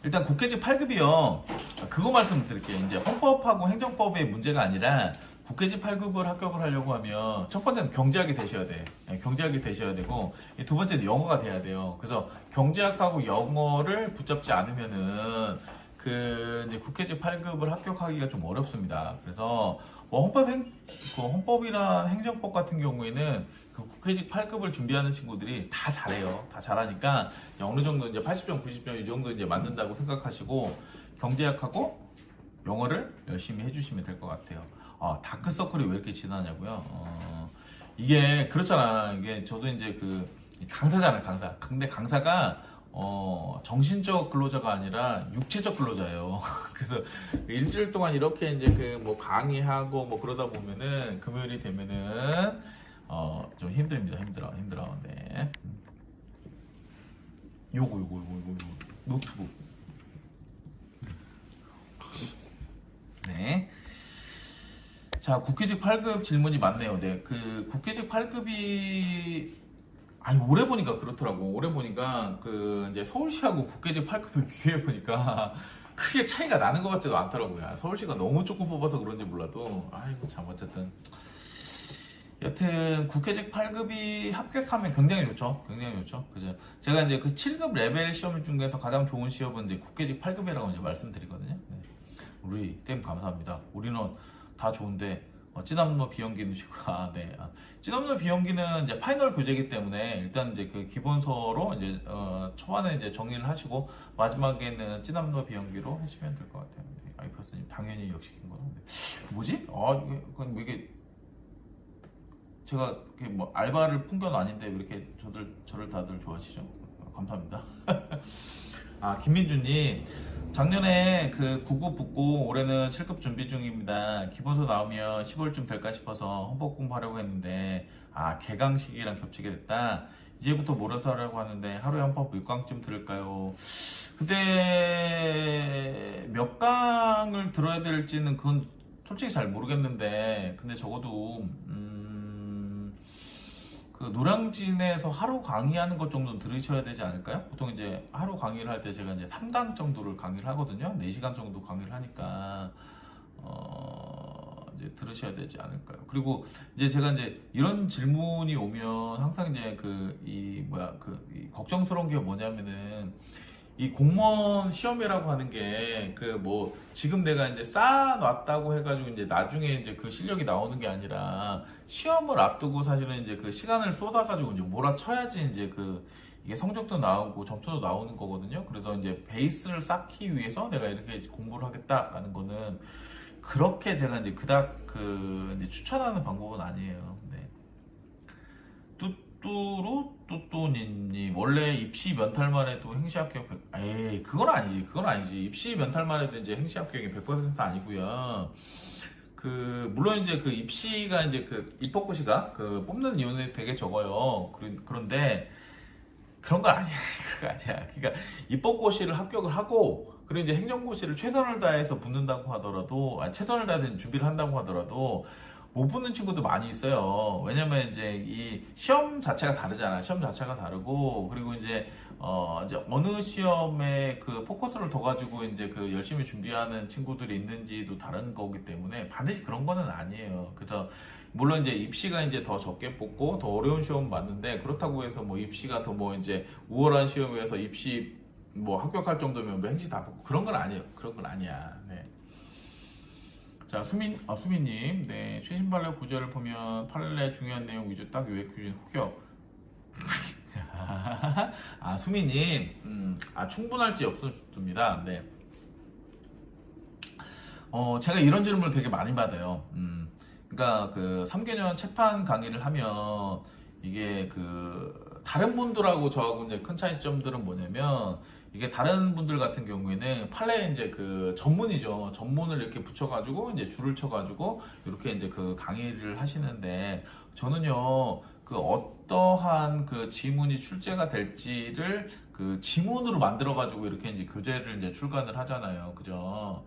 A: 일단 국회집 8급이요. 그거 말씀드릴게요. 이제 헌법하고 행정법의 문제가 아니라 국회집 8급을 합격을 하려고 하면 첫 번째는 경제학이 되셔야 돼. 경제학이 되셔야 되고 두 번째는 영어가 돼야 돼요. 그래서 경제학하고 영어를 붙잡지 않으면은 그 이제 국회집 8급을 합격하기가 좀 어렵습니다. 그래서 뭐 헌법이나 행정법 같은 경우에는 그 국회직 8급을 준비하는 친구들이 다 잘해요. 다 잘하니까 이제 어느 정도 이제 80점, 90점 이 정도 이제 맞는다고 생각하시고 경제학하고 영어를 열심히 해주시면 될 것 같아요. 다크서클이 왜 이렇게 진하냐고요? 이게 그렇잖아. 이게 저도 이제 그 강사잖아요, 강사. 근데 강사가 정신적 근로자가 아니라 육체적 근로자예요. 그래서 일주일 동안 이렇게 이제 그 뭐 강의하고 뭐 그러다 보면은 금요일이 되면은 좀 힘듭니다. 힘들어. 네. 요거 노트북. 네. 자, 국회직 8급 질문이 많네요. 네. 그 국회직 8급이 올해 보니까 그렇더라고. 올해 보니까 그 이제 서울시하고 국회직 8급을 비교해 보니까 크게 차이가 나는 것 같지도 않더라고요. 서울시가 너무 조금 뽑아서 그런지 몰라도 참 어쨌든 여튼 국회직 8급이 합격하면 굉장히 좋죠. 굉장히 좋죠. 그죠? 제가 이제 그 7급 레벨 시험 중에서 가장 좋은 시험은 이제 국회직 8급이라고 이제 말씀드리거든요. 네. 우리 쌤 감사합니다. 우리는 다 좋은데 찌남로 비연기는 네. 찌남로 비연기는 이제 파이널 교재이기 때문에 일단 이제 그 기본서로 이제 초반에 이제 정리를 하시고 마지막에는 찌남로 비연기로 하시면 될 것 같아요. 네. 아이퍼스님 당연히 역시 긴 거는 뭐지? 이게 제가 뭐 알바를 푼 건 아닌데 왜 이렇게 저를 다들 좋아하시죠? 감사합니다. 김민주님 작년에 그 9급 붙고 올해는 7급 준비 중입니다. 기본서 나오면 10월쯤 될까 싶어서 헌법 공부하려고 했는데 개강식이랑 겹치게 됐다. 이제부터 몰아서 하려고 하는데 하루에 헌법 몇 강쯤 들을까요? 그때 몇 강을 들어야 될지는 그건 솔직히 잘 모르겠는데 근데 적어도 그 노량진에서 하루 강의하는 것 정도는 들으셔야 되지 않을까요? 보통 이제 하루 강의를 할 때 제가 이제 3강 정도를 강의를 하거든요. 4시간 정도 강의를 하니까 이제 들으셔야 되지 않을까요? 그리고 이제 제가 이제 이런 질문이 오면 항상 이제 이 걱정스러운 게 뭐냐면은 이 공무원 시험이라고 하는 게 뭐 지금 내가 이제 쌓아놨다고 해가지고 이제 나중에 이제 그 실력이 나오는 게 아니라 시험을 앞두고 사실은 이제 그 시간을 쏟아가지고 이제 몰아쳐야지 이제 이게 성적도 나오고 점수도 나오는 거거든요. 그래서 이제 베이스를 쌓기 위해서 내가 이렇게 공부를 하겠다라는 거는 그렇게 제가 이제 그닥 이제 추천하는 방법은 아니에요. 네. 뚜뚜루뚜뚜님 원래 입시 면탈만 해도 행시 합격 100... 그건 아니지. 입시 면탈만 해도 이제 행시 합격이 100% 아니고요. 물론 이제 그 입시가 이제 입법고시가 뽑는 이유는 되게 적어요. 그런데 그런 거 아니야. 그러니까 입법고시를 합격을 하고 그리고 이제 행정고시를 최선을 다해서 붙는다고 하더라도, 아니, 최선을 다해서 준비를 한다고 하더라도 못 붙는 친구도 많이 있어요. 왜냐면 이제 이 시험 자체가 다르잖아. 시험 자체가 다르고, 그리고 이제 어느 시험에 그 포커스를 둬 가지고 이제 그 열심히 준비하는 친구들이 있는지도 다른 거기 때문에 반드시 그런 거는 아니에요. 그래서 물론 이제 입시가 이제 더 적게 뽑고 더 어려운 시험 맞는데, 그렇다고 해서 뭐 입시가 더 뭐 이제 우월한 시험에서 입시 뭐 합격할 정도면 뭐 행시 다 뽑고 그런 건 아니에요. 그런 건 아니야. 네. 자, 수민님, 네, 최신 판례 구절을 보면 판례 중요한 내용 위주 딱 요약 규진 혹여. 아, 수민님, 충분할지 없습니다. 네. 제가 이런 질문을 되게 많이 받아요. 그러니까 그 3개년 채판 강의를 하면 이게 그 다른 분들하고 저하고 이제 큰 차이점들은 뭐냐면, 이게 다른 분들 같은 경우에는 판례 이제 그 전문이죠. 전문을 이렇게 붙여가지고 이제 줄을 쳐가지고 이렇게 이제 그 강의를 하시는데, 저는요 그 어떠한 그 지문이 출제가 될지를 그 지문으로 만들어가지고 이렇게 이제 교재를 이제 출간을 하잖아요. 그죠?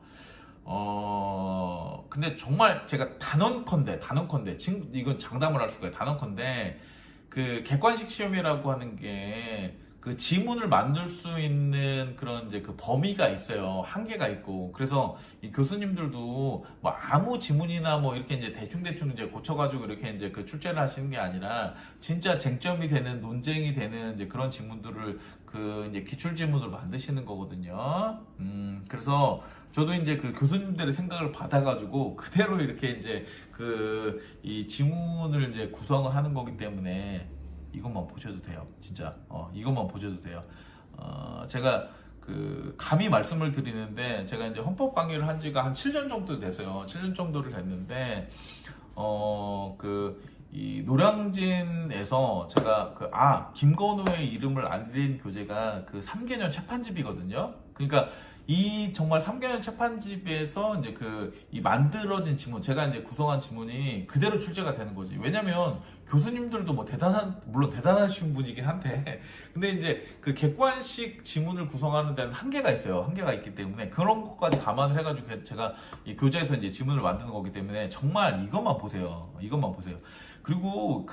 A: 근데 정말 제가 단언컨대, 지금 이건 장담을 할 수가 있어요. 단언컨대 그 객관식 시험이라고 하는 게 그 지문을 만들 수 있는 그런 이제 그 범위가 있어요. 한계가 있고. 그래서 이 교수님들도 뭐 아무 지문이나 뭐 이렇게 이제 대충 이제 고쳐가지고 이렇게 이제 그 출제를 하시는 게 아니라, 진짜 쟁점이 되는, 논쟁이 되는 이제 그런 지문들을 그 이제 기출 지문으로 만드시는 거거든요. 그래서 저도 이제 그 교수님들의 생각을 받아가지고 그대로 이렇게 이제 그 이 지문을 이제 구성을 하는 거기 때문에 이것만 보셔도 돼요. 진짜. 이것만 보셔도 돼요. 제가 그 감히 말씀을 드리는데, 제가 이제 헌법 강의를 한 지가 한 7년 정도 됐어요. 7년 정도를 됐는데, 이 노량진에서 제가 김건우의 이름을 알린 교재가 그 3개년 채판집이거든요. 그러니까 이 정말 3개년 채판집에서 이제 이 만들어진 지문, 제가 이제 구성한 지문이 그대로 출제가 되는 거지. 왜냐면 교수님들도 뭐 물론 대단하신 분이긴 한데, 근데 이제 그 객관식 지문을 구성하는 데는 한계가 있어요. 한계가 있기 때문에 그런 것까지 감안을 해가지고 제가 이 교재에서 이제 지문을 만드는 거기 때문에 정말 이것만 보세요. 이것만 보세요. 그리고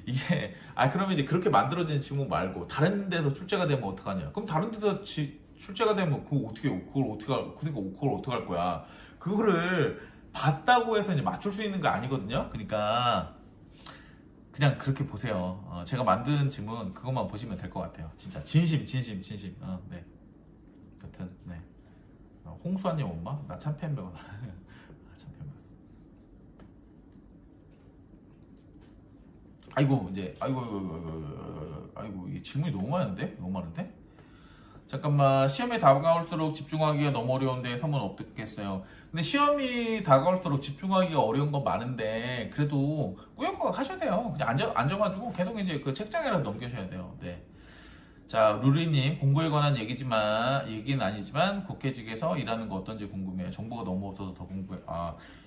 A: 이게, 그러면 이제 그렇게 만들어진 지문 말고 다른 데서 출제가 되면 어떡하냐? 그럼 다른 데서 출제가 되면 그걸 어떻게 할 거야? 그거를 봤다고 해서 이제 맞출 수 있는 거 아니거든요. 그러니까 그냥 그렇게 보세요. 제가 만든 지문 그것만 보시면 될 것 같아요. 진짜 진심. 네. 여튼 네. 홍수아님 엄마? 나 참 팬배우다. 참 팬배우. 아이고, 이 질문이 너무 많은데? 잠깐만, 시험에 다가올수록 집중하기가 너무 어려운데 선물 없겠어요. 근데 시험이 다가올수록 집중하기가 어려운 건 많은데, 그래도 꾸역꾸역 하셔야 돼요. 그냥 앉아가지고 계속 이제 그 책장에라도 넘겨셔야 돼요. 네. 자, 루리님, 공부에 관한 얘기는 아니지만 국회직에서 일하는 거 어떤지 궁금해요. 정보가 너무 없어서 더 궁금해.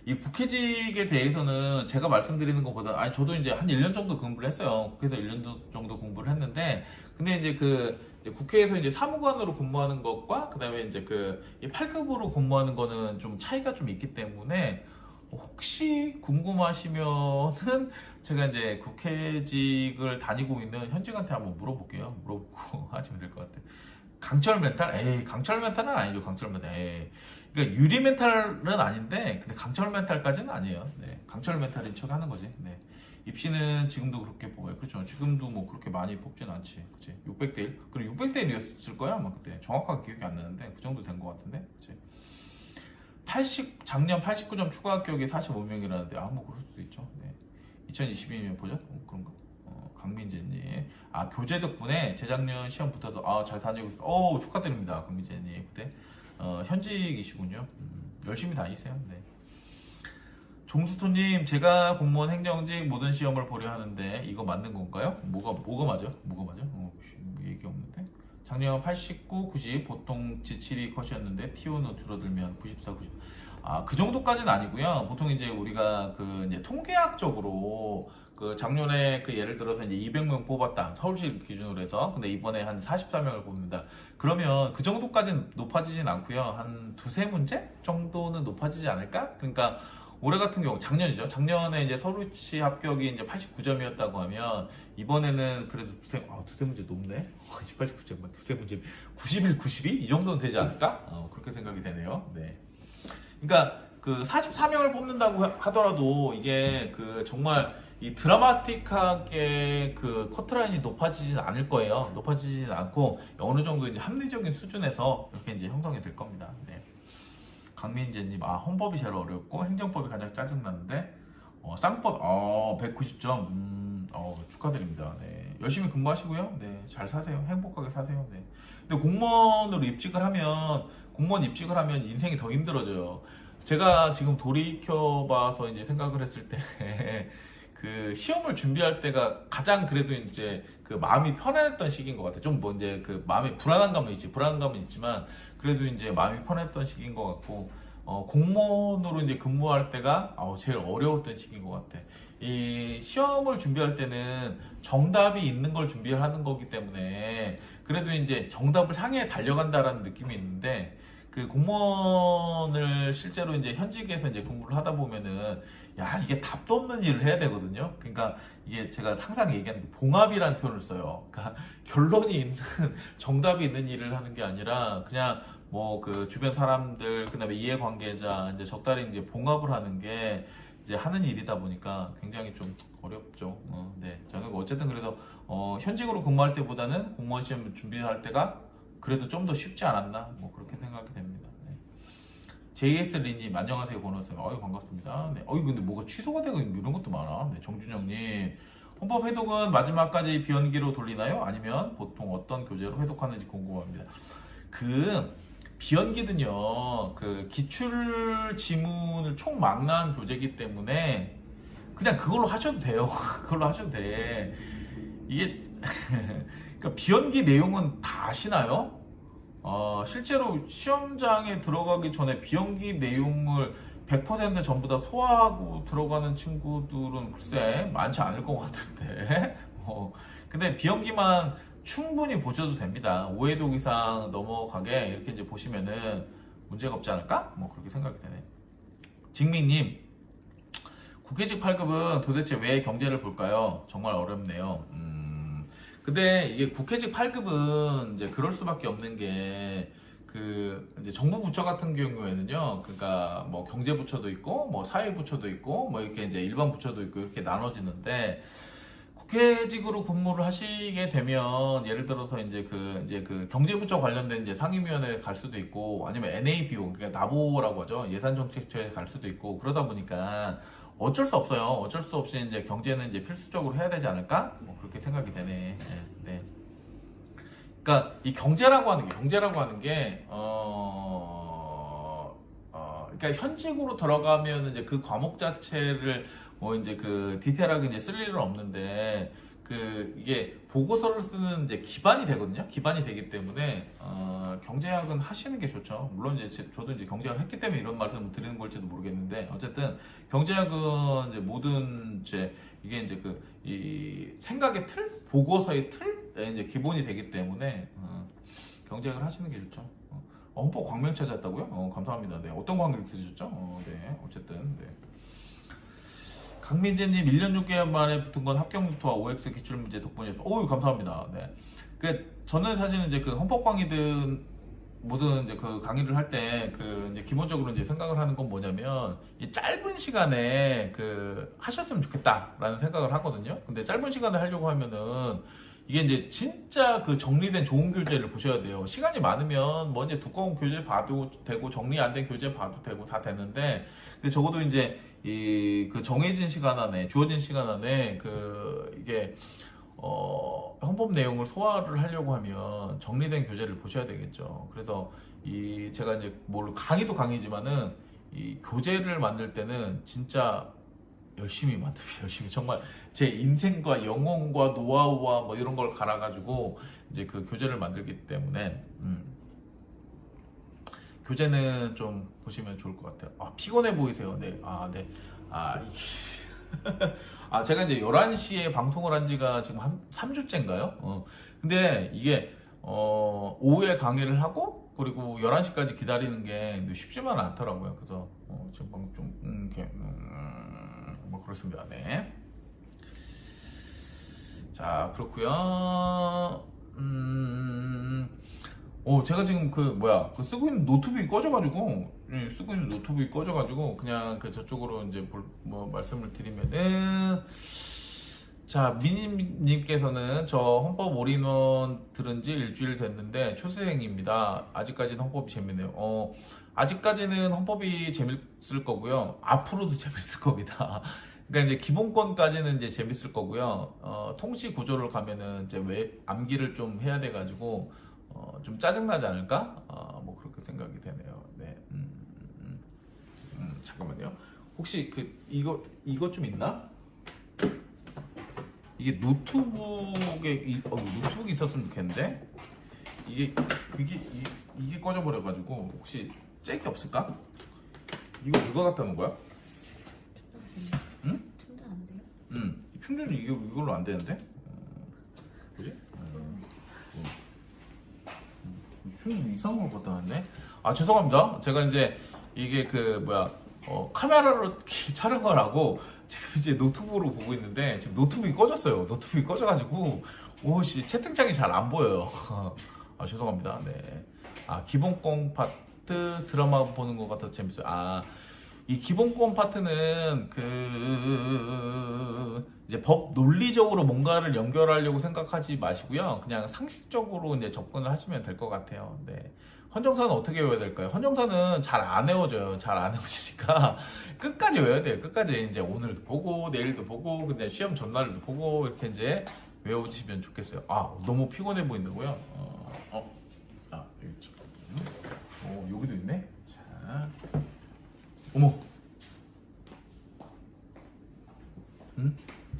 A: 이 국회직에 대해서는 제가 말씀드리는 것보다, 저도 이제 한 1년 정도 공부를 했어요. 국회에서 1년 정도 공부를 했는데, 근데 이제 이제 국회에서 이제 사무관으로 근무하는 것과 그다음에 이제 이 8급으로 근무하는 거는 좀 차이가 좀 있기 때문에, 혹시 궁금하시면은 제가 이제 국회직을 다니고 있는 현직한테 한번 물어볼게요. 물어보고 하시면 될 것 같아요. 강철 멘탈? 강철 멘탈은 아니죠. 강철 멘탈. 그러니까 유리 멘탈은 아닌데, 근데 강철 멘탈까지는 아니에요. 네, 강철 멘탈인 척 하는 거지. 네. 입시는 지금도 그렇게 뽑아요. 그렇죠. 지금도 뭐 그렇게 많이 뽑진 않지. 그치? 600대 1? 그리고 600대 1이었을 거야, 아마 그때. 정확하게 기억이 안 나는데, 그 정도 된 것 같은데. 그치? 작년 89점 추가 합격이 45명이라는데, 뭐 그럴 수도 있죠. 네. 2022년 보죠? 그런가? 강민재님. 교재 덕분에 재작년 시험 붙어서, 잘 다니고 있어요. 축하드립니다. 강민재님. 그때, 현직이시군요. 열심히 다니세요. 네. 종수토님, 제가 공무원 행정직 모든 시험을 보려 하는데 이거 맞는 건가요? 뭐가 맞아? 얘기 없는데. 작년 89, 90 보통 지칠이 컷이었는데 T1은 줄어들면 94, 90. 그 정도까지는 아니고요. 보통 이제 우리가 이제 통계학적으로 그 작년에 그 예를 들어서 이제 200명 뽑았다. 서울시 기준으로 해서. 근데 이번에 한 44명을 뽑는다. 그러면 그 정도까지는 높아지진 않고요. 한 두세 문제 정도는 높아지지 않을까? 그러니까 올해 같은 경우 작년이죠. 작년에 이제 서울시 합격이 이제 89점이었다고 하면 이번에는 그래도 두세 문제 높네. 89점, 두세 문제 91, 92? 이 정도는 되지 않을까? 그렇게 생각이 되네요. 네. 그러니까 그 44명을 뽑는다고 하더라도 이게 그 정말 이 드라마틱하게 그 커트라인이 높아지진 않을 거예요. 높아지진 않고 어느 정도 이제 합리적인 수준에서 이렇게 이제 형성이 될 겁니다. 네. 강민재님, 헌법이 제일 어렵고 행정법이 가장 짜증나는데 쌍법 190점, 축하드립니다. 네. 열심히 근무하시고요. 네, 잘 사세요. 행복하게 사세요. 네. 근데 공무원 입직을 하면 인생이 더 힘들어져요. 제가 지금 돌이켜봐서 이제 생각을 했을 때 그 시험을 준비할 때가 가장 그래도 이제 그 마음이 편안했던 시기인 것 같아요. 좀 뭐 이제 그 마음에 불안감은 있지만 그래도 이제 마음이 편했던 시기인 것 같고 공무원으로 이제 근무할 때가 제일 어려웠던 시기인 것 같아. 이 시험을 준비할 때는 정답이 있는 걸 준비를 하는 거기 때문에 그래도 이제 정답을 향해 달려간다라는 느낌이 있는데 그 공무원을 실제로 이제 현직에서 이제 근무를 하다 보면은 이게 답도 없는 일을 해야 되거든요. 그러니까 이게 제가 항상 얘기하는 게 봉합이라는 표현을 써요. 그러니까 결론이 있는 정답이 있는 일을 하는 게 아니라 그냥 뭐 그 주변 사람들 그다음에 이해관계자 이제 적당히 이제 봉합을 하는 게 이제 하는 일이다 보니까 굉장히 좀 어렵죠. 네, 저는 어쨌든 그래서 현직으로 근무할 때보다는 공무원 시험 준비할 때가 그래도 좀 더 쉽지 않았나 뭐 그렇게 생각이 됩니다. 네. JS 리님 안녕하세요 권호쌤. 반갑습니다. 네. 근데 뭐가 취소가 되고 이런 것도 많아. 네, 정준영님 헌법 회독은 마지막까지 비연기로 돌리나요? 아니면 보통 어떤 교재로 회독하는지 궁금합니다. 그 비연기는요 그 기출 지문을 총망라한 교재이기 때문에 그냥 그걸로 하셔도 돼요. 그걸로 하셔도 돼. 이게 그러니까 비연기 내용은 다 아시나요? 실제로 시험장에 들어가기 전에 비연기 내용을 100% 전부 다 소화하고 들어가는 친구들은 글쎄 많지 않을 것 같은데 근데 비연기만 충분히 보셔도 됩니다. 5회독 이상 넘어가게 이렇게 이제 보시면은 문제가 없지 않을까? 뭐 그렇게 생각이 되네. 직민님, 국회직 8급은 도대체 왜 경제를 볼까요? 정말 어렵네요. 근데 이게 국회직 8급은 이제 그럴 수밖에 없는 게 그 이제 정부 부처 같은 경우에는요, 그러니까 뭐 경제부처도 있고, 뭐 사회부처도 있고, 뭐 이렇게 이제 일반 부처도 있고 이렇게 나눠지는데 국회직으로 근무를 하시게 되면 예를 들어서 이제 그 경제부처 관련된 이제 상임위원회에 갈 수도 있고 아니면 NABO 그러니까 나보라고 하죠 예산정책처에 갈 수도 있고 그러다 보니까 어쩔 수 없어요. 어쩔 수 없이 이제 경제는 이제 필수적으로 해야 되지 않을까? 뭐 그렇게 생각이 되네. 네. 그러니까 이 경제라고 하는 게 그러니까 현직으로 들어가면 이제 그 과목 자체를 뭐 이제 그 디테일하게 이제 쓸 일은 없는데 그 이게 보고서를 쓰는 이제 기반이 되거든요. 기반이 되기 때문에 경제학은 하시는 게 좋죠. 물론 이제 저도 이제 경제학을 했기 때문에 이런 말씀을 드리는 걸지도 모르겠는데 어쨌든 경제학은 이제 모든 이게 이제 그 이 생각의 틀, 보고서의 틀에 이제 기본이 되기 때문에 경제학을 하시는 게 좋죠. 헌법 광명 찾았다고요? 감사합니다. 네, 어떤 광명을 드셨죠? 네, 어쨌든 네. 강민재님 1년 6개월 만에 붙은 건 합격노트와 OX 기출문제 덕분이었습니다. 감사합니다. 네. 저는 사실은 이제 그 헌법 강의든 모든 이제 그 강의를 할 때 그 이제 기본적으로 이제 생각을 하는 건 뭐냐면 이 짧은 시간에 그 하셨으면 좋겠다라는 생각을 하거든요. 근데 짧은 시간에 하려고 하면은 이게 이제 진짜 그 정리된 좋은 교재를 보셔야 돼요. 시간이 많으면 뭐 이제 두꺼운 교재 봐도 되고 정리 안 된 교재 봐도 되고 다 되는데 근데 적어도 이제 이 그 정해진 시간 안에 주어진 시간 안에 그 이게 헌법 내용을 소화를 하려고 하면 정리된 교재를 보셔야 되겠죠. 그래서 이 제가 이제 강의도 강의지만은 이 교재를 만들 때는 진짜 열심히 만듭니다. 열심히 정말 제 인생과 영혼과 노하우와 뭐 이런 걸 갈아가지고 이제 그 교재를 만들기 때문에 교재는 좀 보시면 좋을 것 같아요. 피곤해 보이세요. 네. 네. 이게 아, 제가 이제 11시에 방송을 한 지가 지금 한 3주째인가요? 근데 이게, 오후에 강의를 하고, 그리고 11시까지 기다리는 게 쉽지만은 않더라고요. 그래서, 지금 방금 좀, 이렇게, 뭐, 그렇습니다. 네. 자, 그렇고요 제가 지금 쓰고 있는 노트북이 꺼져가지고, 그냥 그 저쪽으로 이제 말씀을 드리면은, 자, 미님께서는 저 헌법 올인원 들은 지 일주일 됐는데 초생입니다. 아직까지는 헌법이 재밌네요. 아직까지는 헌법이 재밌을 거고요. 앞으로도 재밌을 겁니다. 그러니까 이제 기본권까지는 이제 재밌을 거고요. 통치 구조를 가면은 이제 왜 암기를 좀 해야 돼가지고 좀 짜증나지 않을까? 뭐 그렇게 생각이 되네요. 네. 잠깐만요. 혹시 이거 좀 있나? 이게 노트북이 있었으면 좋겠는데 이게 꺼져버려가지고 혹시 잭이 없을까? 이거 누가 갖다 놓은 거야? 응?
B: 충전 안 돼요?
A: 충전이 이걸로 안 되는데? 뭐지? 충전 이상한 걸 갖다 놨네? 아, 죄송합니다. 제가 이제 이게 카메라로 촬영을 하고 지금 이제 노트북으로 보고 있는데 지금 노트북이 꺼졌어요. 노트북이 꺼져가지고 오씨 채팅창이 잘 안 보여요. 아, 죄송합니다. 네. 아, 기본권 파트 드라마 보는 것 같아서 재밌어요. 아, 이 기본권 파트는 이제 법 논리적으로 뭔가를 연결하려고 생각하지 마시고요. 그냥 상식적으로 이제 접근을 하시면 될 것 같아요. 네. 헌정사는 어떻게 외워야 될까요? 헌정사는 잘 안 외워져요. 잘 안 외워지니까 끝까지 외워야 돼요. 끝까지 이제 오늘도 보고 내일도 보고 근데 시험 전날도 보고 이렇게 이제 외워주시면 좋겠어요. 아, 너무 피곤해 보인다고요? 여기 여기도 있네. 자, 어머,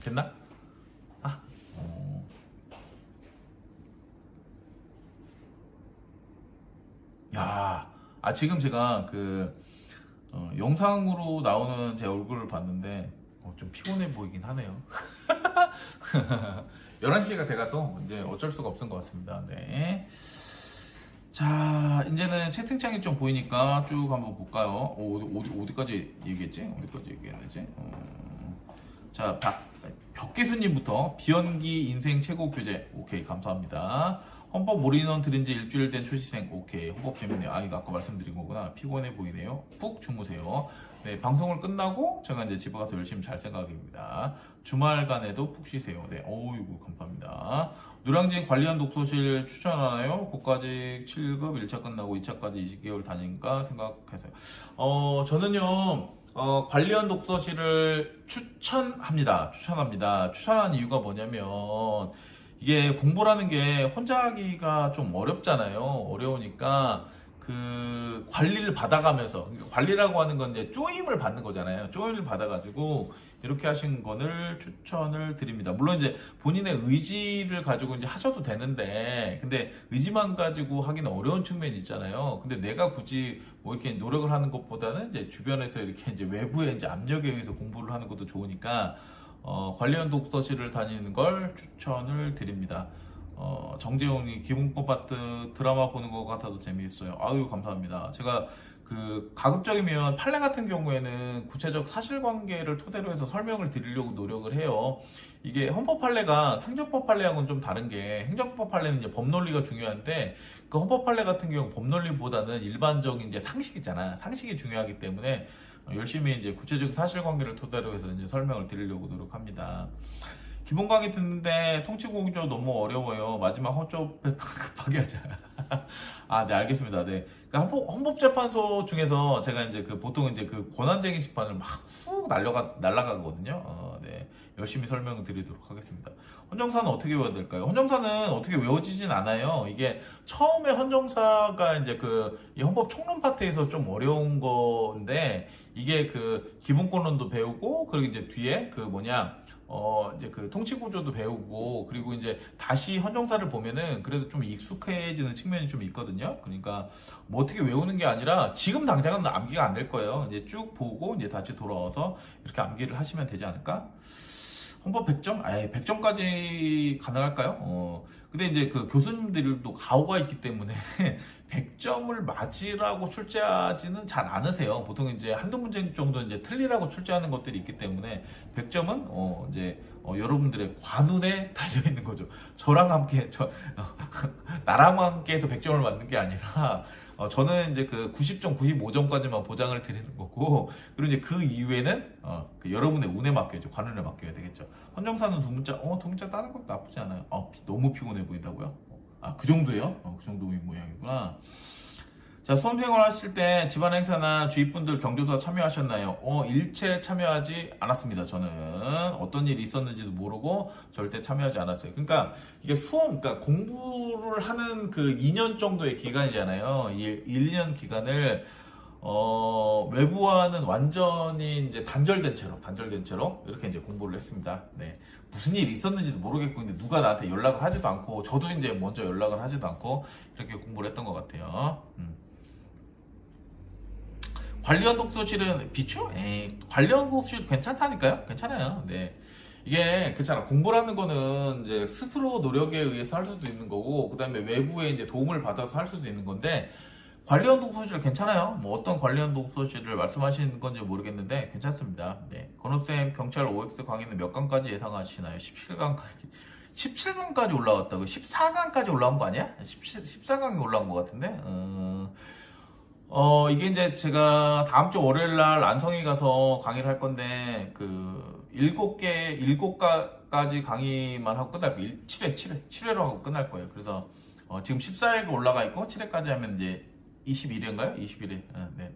A: 됐나? 지금 제가 영상으로 나오는 제 얼굴을 봤는데 좀 피곤해 보이긴 하네요. 11시가 돼가서 이제 어쩔 수가 없은 것 같습니다. 네. 자, 이제는 채팅창이 좀 보이니까 쭉 한번 볼까요? 어디까지 얘기했지? 어디까지 얘기했는지? 자, 벽기수님부터 비연기 인생 최고 교재. 오케이, 감사합니다. 헌법 올인원 들은 지 일주일 된 초시생. 오케이, 헌법 재밌네요. 이거 아까 말씀드린 거구나. 피곤해 보이네요. 푹 주무세요. 네, 방송을 끝나고 제가 이제 집에 가서 열심히 잘 생각입니다. 주말간에도 푹 쉬세요. 네, 어이구, 감사합니다. 노량진 관리원 독서실 추천하나요? 국가직 7급 1차 끝나고 2차까지 20개월 다니니까 생각해서요. 저는요, 관리원 독서실을 추천합니다. 추천하는 이유가 뭐냐면, 이게 공부라는 게 혼자 하기가 좀 어렵잖아요. 어려우니까 관리를 받아가면서, 그러니까 관리라고 하는 건 이제 쪼임을 받는 거잖아요. 쪼임을 받아가지고 이렇게 하신 거를 추천을 드립니다. 물론 이제 본인의 의지를 가지고 이제 하셔도 되는데, 근데 의지만 가지고 하기는 어려운 측면이 있잖아요. 근데 내가 굳이 뭐 이렇게 노력을 하는 것보다는 이제 주변에서 이렇게 이제 외부의 이제 압력에 의해서 공부를 하는 것도 좋으니까 관리원 독서실을 다니는 걸 추천을 드립니다. 정재용이 기본권 파트 드라마 보는 것 같아도 재미있어요. 아유, 감사합니다. 제가 가급적이면 판례 같은 경우에는 구체적 사실관계를 토대로 해서 설명을 드리려고 노력을 해요. 이게 헌법 판례가 행정법 판례하고는 좀 다른 게, 행정법 판례는 이제 법논리가 중요한데 그 헌법 판례 같은 경우 법논리보다는 일반적인 이제 상식 있잖아. 상식이 중요하기 때문에 열심히 이제 구체적 사실관계를 토대로 해서 이제 설명을 드리려고 노력합니다. 기본 강의 듣는데 통치공조 너무 어려워요. 마지막 헌법 급하게 하자. 네, 알겠습니다. 네. 헌법재판소 중에서 제가 이제 보통 이제 권한쟁의 심판을 막 훅 날라가거든요. 네. 열심히 설명을 드리도록 하겠습니다. 헌정사는 어떻게 외워야 될까요? 헌정사는 어떻게 외워지진 않아요. 이게 처음에 헌정사가 이제 이 헌법 총론 파트에서 좀 어려운 건데, 이게 기본권론도 배우고, 그리고 이제 뒤에 이제 그 통치 구조도 배우고 그리고 이제 다시 헌정사를 보면은 그래도 좀 익숙해지는 측면이 좀 있거든요. 그러니까 뭐 어떻게 외우는 게 아니라 지금 당장은 암기가 안 될 거예요. 이제 쭉 보고 이제 다시 돌아와서 이렇게 암기를 하시면 되지 않을까? 헌법 100점? 아예 100점까지 가능할까요? 근데 이제 그 교수님들도 가오가 있기 때문에 100점을 맞으라고 출제하지는 잘 않으세요. 보통 이제 한두 문제 정도 이제 틀리라고 출제하는 것들이 있기 때문에 100점은 이제 여러분들의 관운에 달려 있는 거죠. 저랑 함께 나랑 함께 해서 100점을 맞는 게 아니라 저는 이제 그 90점, 95점까지만 보장을 드리는 거고, 그리고 이제 그 이후에는 그 여러분의 운에 맡겨야죠. 관운에 맡겨야 되겠죠. 헌정사는 두 문자 따는 것도 나쁘지 않아요. 너무 피곤해 보인다고요? 그 정도예요? 그 정도인 모양이구나. 자, 수험생활 하실 때 집안 행사나 주위 분들 경조사 참여하셨나요? 일체 참여하지 않았습니다. 저는 어떤 일이 있었는지도 모르고 절대 참여하지 않았어요. 그러니까 이게 그러니까 공부를 하는 그 2년 정도의 기간이잖아요. 1년 기간을 외부와는 완전히 이제 단절된 채로 이렇게 이제 공부를 했습니다. 네. 무슨 일이 있었는지도 모르겠고, 근데 누가 나한테 연락을 하지도 않고, 저도 이제 먼저 연락을 하지도 않고, 이렇게 공부를 했던 것 같아요. 관리원 독서실은 비추? 관리원 독서실 괜찮다니까요? 괜찮아요. 네. 이게 그렇잖아. 공부라는 거는 이제 스스로 노력에 의해서 할 수도 있는 거고, 그 다음에 외부의 이제 도움을 받아서 할 수도 있는 건데, 관리원 독서실 괜찮아요. 뭐 어떤 관리원 독서실을 말씀하시는 건지 모르겠는데 괜찮습니다. 네. 건우쌤 경찰 OX 강의는 몇 강까지 예상하시나요? 17강까지. 17강까지 올라왔다고? 14강까지 올라온 거 아니야? 14강이 올라온 것 같은데? 이게 이제 제가 다음 주 월요일 날 안성에 가서 강의를 할 건데, 7가지 강의만 하고 끝날 거예요. 7회로 하고 끝날 거예요. 그래서, 지금 14회가 올라가 있고, 7회까지 하면 이제 21회인가요? 21회. 네.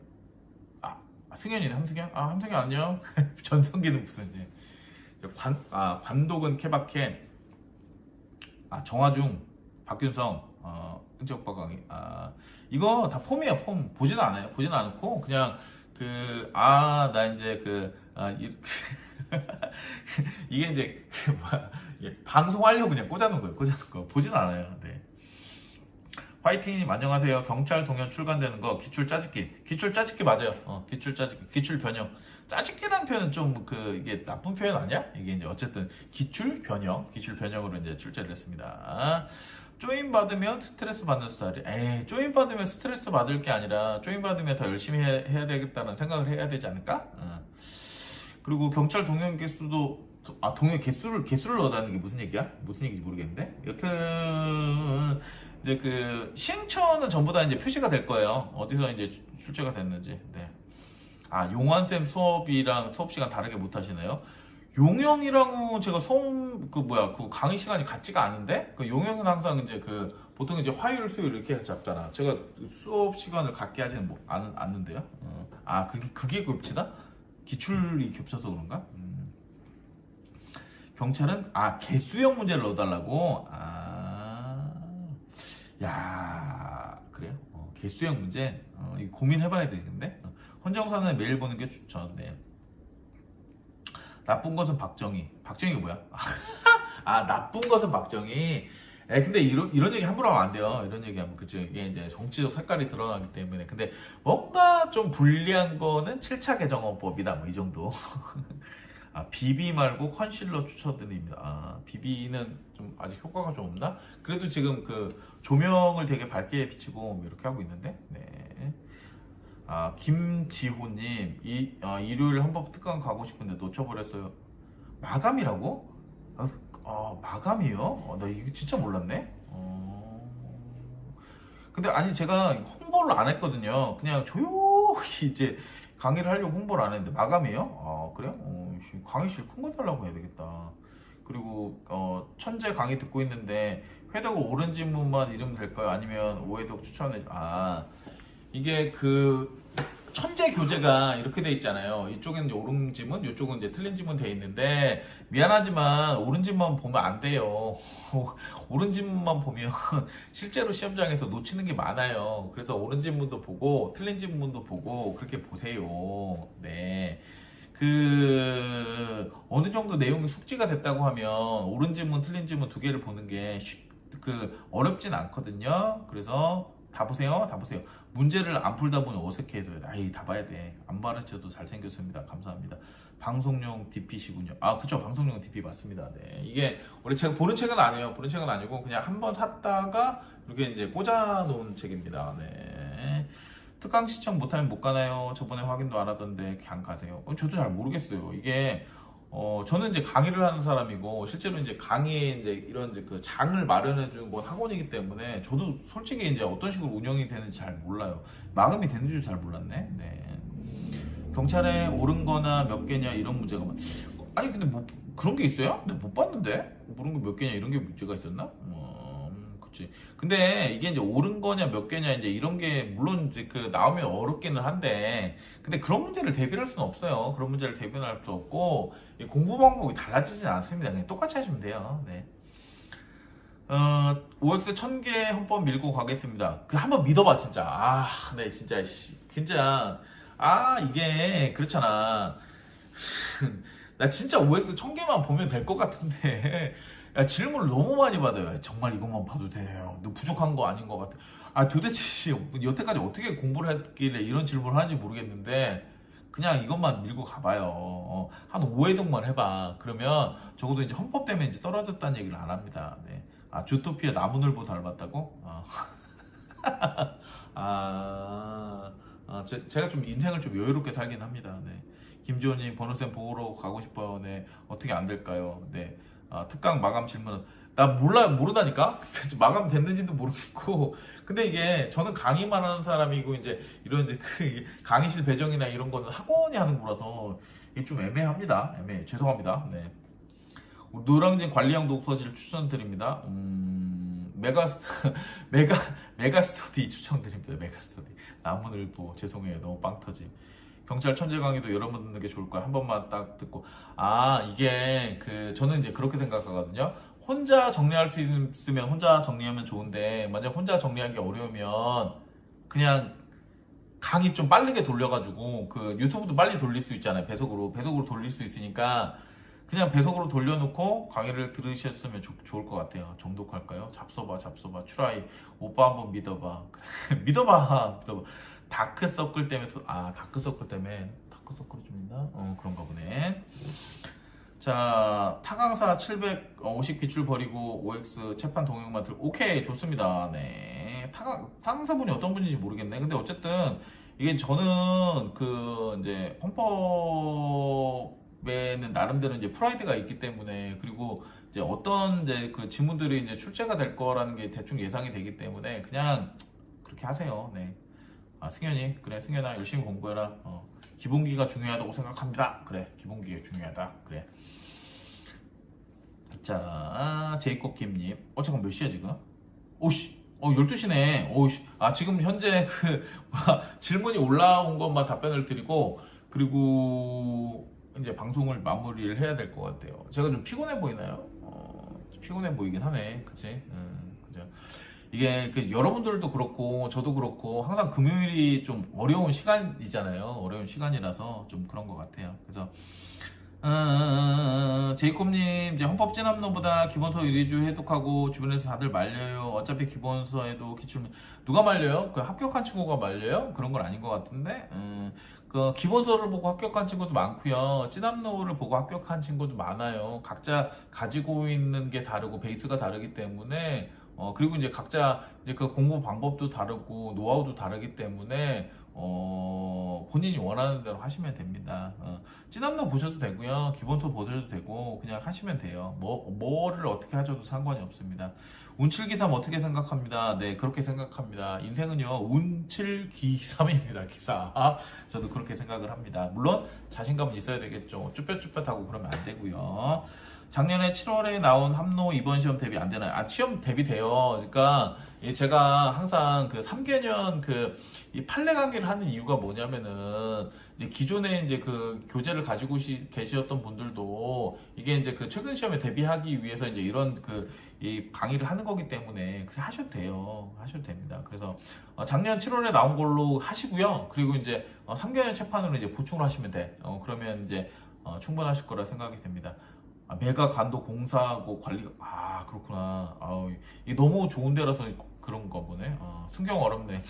A: 승현이네, 함승현? 함승현 안녕. 전성기는 무슨 이제. 관독은 케바케. 정화중, 박균성, 은지오빠 강의. 이거 다 폼이에요, 폼. 보지는 않아요. 보지는 않고, 그냥, 나 이제 이게 이제, 방송하려고 그냥 꽂아놓은 거예요, 꽂아놓은 거. 보지는 않아요, 네. 화이팅님 안녕하세요. 경찰 동연 출간되는 거 기출 짜집기 맞아요. 기출 짜집기, 기출 변형. 짜집기라는 표현은 좀 이게 나쁜 표현 아니야? 이게 이제 어쨌든 기출 변형으로 이제 출제를 했습니다. 조인 받으면 스트레스 받는 스타일이. 조인 받으면 스트레스 받을 게 아니라 조인 받으면 더 열심히 해야 되겠다는 생각을 해야 되지 않을까? 그리고 경찰 동연 개수도 동연 개수를 넣어다는 게 무슨 얘기야? 무슨 얘기인지 모르겠는데. 여튼 이제 시행처는 전부 다 이제 표시가 될 거예요. 어디서 이제 출제가 됐는지. 네. 용환쌤 수업 시간 다르게 못 하시나요? 용영이랑 제가 강의 시간이 같지가 않은데? 용영은 항상 이제 보통 이제 화요일, 수요일 이렇게 잡잖아. 제가 수업 시간을 갖게 하지는 않는데요. 그게 겹치나? 기출이 겹쳐서 그런가? 경찰은, 개수형 문제를 넣어달라고? 그래요? 개수형 문제? 이거 고민해봐야 되겠는데? 헌정사는 매일 보는 게 추천. 네. 나쁜 것은 박정희. 박정희가 뭐야? 나쁜 것은 박정희. 근데 이런 얘기 함부로 하면 안 돼요. 이런 얘기하면, 그쵸. 이게 이제 정치적 색깔이 드러나기 때문에. 근데 뭔가 좀 불리한 거는 7차 개정헌법이다. 뭐 이 정도. 비비 말고 컨실러 추천드립니다. 비비는 좀 아직 효과가 좀 없나? 그래도 지금 조명을 되게 밝게 비추고 뭐 이렇게 하고 있는데. 네. 김지호님, 일요일 헌법 특강 가고 싶은데 놓쳐버렸어요. 마감이라고? 마감이요? 나 이거 진짜 몰랐네. 근데 제가 홍보를 안 했거든요. 그냥 조용히 이제 강의를 하려고 홍보를 안 했는데 마감이에요? 그래요? 강의실 큰 거 달라고 해야 되겠다. 그리고 천재 강의 듣고 있는데 회덕을 옳은 질문만 읽으면 될까요? 아니면 오해독 추천해? 이게 천재 교재가 이렇게 돼 있잖아요. 이쪽에는 이제 옳은 지문, 이쪽은 이제 틀린 지문 돼 있는데, 미안하지만 옳은 지문만 보면 안 돼요. 옳은 지문만 보면 실제로 시험장에서 놓치는 게 많아요. 그래서 옳은 지문도 보고 틀린 지문도 보고 그렇게 보세요. 네. 그 어느 정도 내용이 숙지가 됐다고 하면 옳은 질문 틀린 질문 두 개를 보는 게 어렵진 않거든요. 그래서 다 보세요, 다 보세요. 문제를 안 풀다 보니 어색해져요. 아이, 다 봐야 돼. 안 가르쳐도 잘생겼습니다. 감사합니다. 방송용 DP시군요. 아, 그쵸. 방송용 DP 맞습니다. 네. 이게 원래 제가 보는 책은 아니에요. 보는 책은 아니고 그냥 한번 샀다가 이렇게 이제 꽂아놓은 책입니다. 네. 특강 시청 못하면 못 가나요? 저번에 확인도 안 하던데 그냥 가세요. 저도 잘 모르겠어요. 이게 저는 이제 강의를 하는 사람이고 실제로 이제 강의에 이제 이런 이제 그 장을 마련해 준 건 학원이기 때문에 저도 솔직히 이제 어떤 식으로 운영이 되는지 잘 몰라요. 마감이 되는지도 잘 몰랐네. 네. 경찰에 옳은 거나 몇 개냐 이런 문제가 아니 근데 뭐 그런 게 있어요? 내가 못 봤는데 옳은 거 몇 개냐 이런 게 문제가 있었나? 그치. 근데 이게 이제 옳은 거냐 몇 개냐 이제 이런 게 물론 이제 그 나오면 어렵기는 한데 근데 그런 문제를 대비할 수는 없어요. 그런 문제를 대비할 수 없고 이 공부 방법이 달라지진 않습니다. 그냥 똑같이 하시면 돼요. 네. OX 1000개 헌법 밀고 가겠습니다. 그 한번 믿어봐 진짜. 아, 네 진짜 진짜 이게 그렇잖아. 나 진짜 OX 1000개만 보면 될 것 같은데 야, 질문을 너무 많이 받아요. 정말 이것만 봐도 돼요. 너 부족한 거 아닌 것 같아. 아 도대체 여태까지 어떻게 공부를 했길래 이런 질문을 하는지 모르겠는데 그냥 이것만 밀고 가봐요. 한 5회독만 해봐. 그러면 적어도 이제 헌법 때문에 이제 떨어졌다는 얘기를 안 합니다. 네. 아 주토피아 나무늘보 닮았다고? 제가 좀 인생을 좀 여유롭게 살긴 합니다. 네. 김지호님 번호쌤 보러 가고 싶어요. 네. 어떻게 안 될까요? 네. 특강 마감 질문은 나 모르다니까 마감 됐는지도 모르겠고 근데 이게 저는 강의만 하는 사람이고 이제 이런 이제 그 강의실 배정이나 이런 거는 학원이 하는 거라서 이게 좀 애매합니다. 죄송합니다. 네. 노량진 관리형 독서실 추천드립니다. 메가스터디 추천드립니다. 메가스터디 나무늘보 죄송해요. 너무 빵 터짐. 경찰 천재 강의도 여러 번 듣는 게 좋을 거야. 한 번만 딱 듣고. 이게 저는 이제 그렇게 생각하거든요. 혼자 정리할 수 있으면 혼자 정리하면 좋은데 만약 혼자 정리하기 어려우면 그냥 강의 좀 빠르게 돌려가지고 그 유튜브도 빨리 돌릴 수 있잖아요. 배속으로 돌릴 수 있으니까 그냥 배속으로 돌려놓고 강의를 들으셨으면 좋을 것 같아요. 정독할까요? 잡숴봐 추라이 오빠 한번 믿어봐. 믿어봐. 다크서클 때문에 다크서클 좀 있나? 그런가 보네. 자 타강사 750 기출 버리고 OX 재판 동영만 오케이 좋습니다. 네. 타강사분이 어떤 분인지 모르겠네. 근데 어쨌든 이게 저는 이제 헌법에는 나름대로 이제 프라이드가 있기 때문에 그리고 이제 어떤 이제 그 지문들이 이제 출제가 될 거라는 게 대충 예상이 되기 때문에 그냥 그렇게 하세요. 네. 승현이 그래 승현아 열심히 공부해라. 기본기가 중요하다고 생각합니다. 그래 기본기가 중요하다. 그래. 자 제이콥 김님 잠깐 몇 시야 지금? 오씨 12시네. 오씨 지금 현재 질문이 올라온 것만 답변을 드리고 그리고 이제 방송을 마무리를 해야 될 것 같아요. 제가 좀 피곤해 보이나요? 피곤해 보이긴 하네. 그치? 그죠? 이게 여러분들도 그렇고 저도 그렇고 항상 금요일이 좀 어려운 시간이잖아요. 어려운 시간이라서 좀 그런 것 같아요. 그래서 제이콥님 이제 헌법 진압론보다 기본서 위주 해독하고 주변에서 다들 말려요. 어차피 기본서에도 기출 누가 말려요? 합격한 친구가 말려요? 그런 건 아닌 것 같은데 기본서를 보고 합격한 친구도 많고요. 진압론을 보고 합격한 친구도 많아요. 각자 가지고 있는 게 다르고 베이스가 다르기 때문에 그리고 이제 각자 이제 그 공부 방법도 다르고 노하우도 다르기 때문에 본인이 원하는 대로 하시면 됩니다. 진압론 보셔도 되고요. 기본서 보셔도 되고 그냥 하시면 돼요. 뭐를 어떻게 하셔도 상관이 없습니다. 운칠기삼 어떻게 생각합니다? 네, 그렇게 생각합니다. 인생은요, 운칠기삼입니다. 기사. 저도 그렇게 생각을 합니다. 물론 자신감은 있어야 되겠죠. 쭈뼛쭈뼛하고 그러면 안 되고요. 작년에 7월에 나온 함노 이번 시험 대비 안 되나요? 아, 시험 대비돼요. 그러니까 제가 항상 그 3개년 이 판례 관계를 하는 이유가 뭐냐면은 이제 기존에 이제 그 교재를 가지고 계셨던 분들도 이게 이제 그 최근 시험에 대비하기 위해서 이제 이런 이 강의를 하는 거기 때문에 그냥 하셔도 돼요. 하셔도 됩니다. 그래서 작년 7월에 나온 걸로 하시고요. 그리고 이제 3개년 채판으로 이제 보충을 하시면 돼. 그러면 이제 충분하실 거라 생각이 됩니다. 매각 간도 공사하고 관리가 그렇구나. 이게 너무 좋은 데라서 그런가 보네. 순경 어렵네.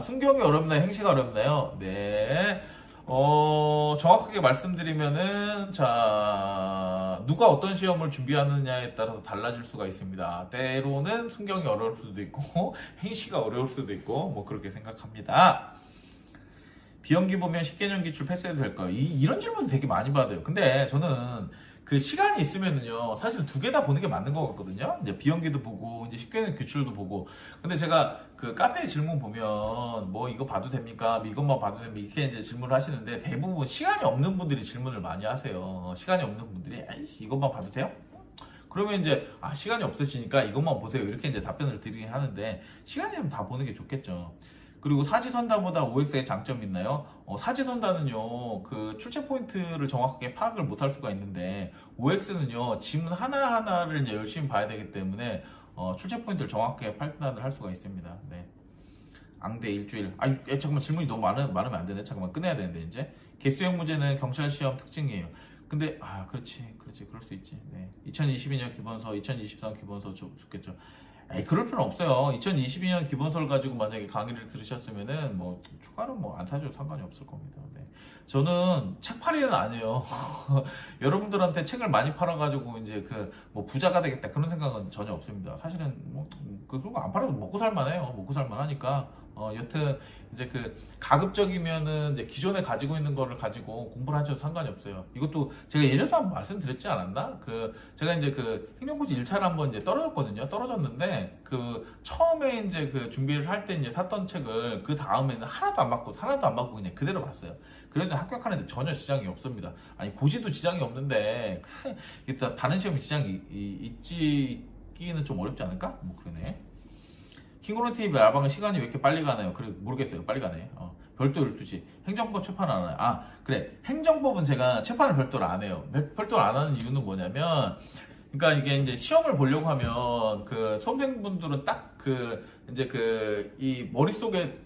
A: 순경이 어렵나요? 행시가 어렵나요? 네. 정확하게 말씀드리면은, 자, 누가 어떤 시험을 준비하느냐에 따라서 달라질 수가 있습니다. 때로는 순경이 어려울 수도 있고, 행시가 어려울 수도 있고, 뭐 그렇게 생각합니다. 비연기 보면 10개년 기출 패스해도 될까요? 이런 질문 되게 많이 받아요. 근데 저는 그 시간이 있으면은요, 사실 두 개 다 보는 게 맞는 것 같거든요. 이제 비연기도 보고, 이제 10개년 기출도 보고. 근데 제가 그 카페에 질문 보면, 뭐 이거 봐도 됩니까? 뭐 이것만 봐도 됩니까? 이렇게 이제 질문을 하시는데, 대부분 시간이 없는 분들이 질문을 많이 하세요. 시간이 없는 분들이, 아이씨, 이것만 봐도 돼요? 그러면 이제, 시간이 없으시니까 이것만 보세요. 이렇게 이제 답변을 드리긴 하는데, 시간이 되면 다 보는 게 좋겠죠. 그리고 사지선다보다 OX의 장점이 있나요? 사지선다는요, 그 출제 포인트를 정확하게 파악을 못할 수가 있는데, OX는요, 지문 하나하나를 이제 열심히 봐야 되기 때문에, 출제 포인트를 정확하게 판단을 할 수가 있습니다. 네. 앙대 일주일. 잠깐만, 질문이 너무 많으면 안 되네. 잠깐만, 끊어야 되는데, 이제. 개수형 문제는 경찰 시험 특징이에요. 근데, 그렇지. 그럴 수 있지. 네. 2022년 기본서, 2023 기본서 좋겠죠. 그럴 필요는 없어요. 2022년 기본서를 가지고 만약에 강의를 들으셨으면은 뭐 추가로 뭐 안 사줘도 상관이 없을 겁니다. 네. 저는 책팔이는 아니에요. 여러분들한테 책을 많이 팔아가지고 이제 뭐 부자가 되겠다 그런 생각은 전혀 없습니다. 사실은 뭐 그거 안 팔아도 먹고 살만해요. 먹고 살만하니까. 여튼 이제 가급적이면은 이제 기존에 가지고 있는 거를 가지고 공부를 하셔도 상관이 없어요. 이것도 제가 예전에 한번 말씀드렸지 않았나? 제가 이제 행정고시 1차를 한번 이제 떨어졌거든요. 떨어졌는데 처음에 이제 준비를 할 때 이제 샀던 책을 그 다음에는 하나도 안 받고 그냥 그대로 봤어요. 그래도 합격하는데 전혀 지장이 없습니다. 아니 고시도 지장이 없는데 일단 다른 시험에 지장이 있기는 좀 어렵지 않을까? 뭐 그러네. 킹그론 TV 알바는 시간이 왜 이렇게 빨리 가나요? 그래 모르겠어요. 빨리 가네. 별도 12시. 행정법 채판 안 하나요? 그래. 행정법은 제가 채판을 별도로 안 해요. 별도로 안 하는 이유는 뭐냐면, 그러니까 이게 이제 시험을 보려고 하면 수험생분들은 딱 이 머릿속에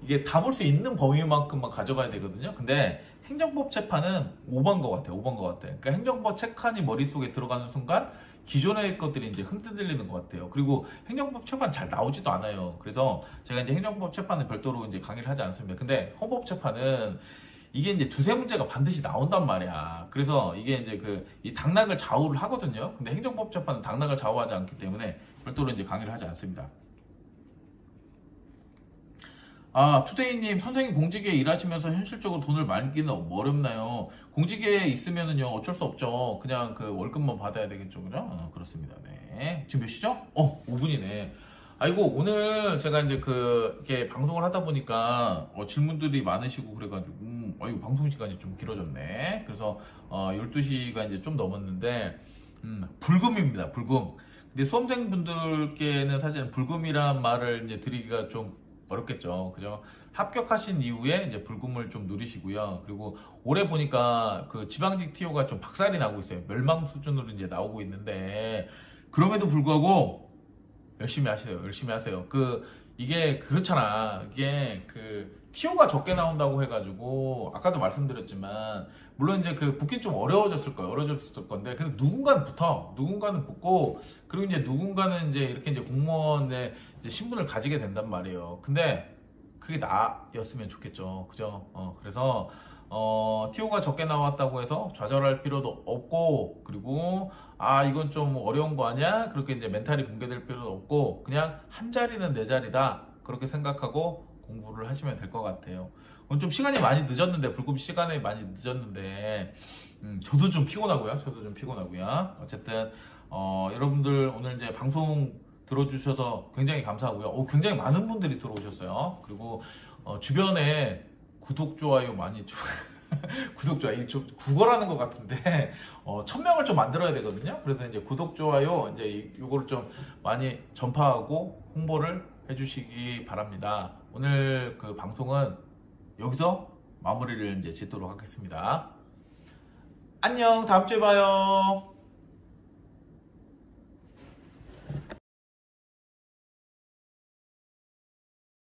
A: 이게 담을 수 있는 범위만큼만 가져가야 되거든요. 근데 행정법 채판은 5번 것 같아요. 그러니까 행정법 채판이 머릿속에 들어가는 순간 기존의 것들이 이제 흔들리는 것 같아요. 그리고 행정법 채판 잘 나오지도 않아요. 그래서 제가 이제 행정법 채판은 별도로 이제 강의를 하지 않습니다. 근데 헌법 채판은 이게 이제 두세 문제가 반드시 나온단 말이야. 그래서 이게 이제 이 당락을 좌우를 하거든요. 근데 행정법 재판은 당락을 좌우하지 않기 때문에 별도로 이제 강의를 하지 않습니다. 투데이님, 선생님 공직에 일하시면서 현실적으로 돈을 많기는 어렵나요? 공직에 있으면은요, 어쩔 수 없죠. 그냥 월급만 받아야 되겠죠. 그죠? 그렇습니다. 네. 지금 몇 시죠? 5분이네. 아이고, 오늘 제가 이제 이렇게 방송을 하다 보니까, 질문들이 많으시고 그래가지고, 아이고, 방송 시간이 좀 길어졌네. 그래서, 12시가 이제 좀 넘었는데, 불금입니다. 불금. 근데 수험생분들께는 사실 불금이란 말을 이제 드리기가 좀 어렵겠죠. 그죠? 합격하신 이후에 이제 불금을 좀 누리시고요. 그리고 올해 보니까 지방직 TO가 좀 박살이 나고 있어요. 멸망 수준으로 이제 나오고 있는데, 그럼에도 불구하고 열심히 하세요. 이게 그렇잖아. 이게 TO가 적게 나온다고 해가지고, 아까도 말씀드렸지만, 물론 이제 붙기 좀 어려워졌을 건데, 근데 누군가는 붙고, 그리고 이제 누군가는 이제 이렇게 이제 공무원의 이제 신분을 가지게 된단 말이에요. 근데 그게 나였으면 좋겠죠. 그죠? 그래서, TO가 적게 나왔다고 해서 좌절할 필요도 없고, 그리고, 이건 좀 어려운 거 아니야? 그렇게 이제 멘탈이 붕괴될 필요도 없고, 그냥 한 자리는 내 자리다. 그렇게 생각하고 공부를 하시면 될 것 같아요. 오늘 좀 시간이 많이 늦었는데, 불금 시간이 많이 늦었는데, 저도 좀 피곤하고요. 어쨌든, 여러분들 오늘 이제 방송 들어주셔서 굉장히 감사하고요. 굉장히 많은 분들이 들어오셨어요. 그리고, 주변에 구독, 좋아요 많이 구독, 좋아요. 이게 좀 구걸하는 것 같은데, 1000명을 좀 만들어야 되거든요. 그래서 이제 구독, 좋아요, 이제 요거를 좀 많이 전파하고 홍보를 해주시기 바랍니다. 오늘 그 방송은 여기서 마무리를 이제 짓도록 하겠습니다. 안녕, 다음 주에 봐요.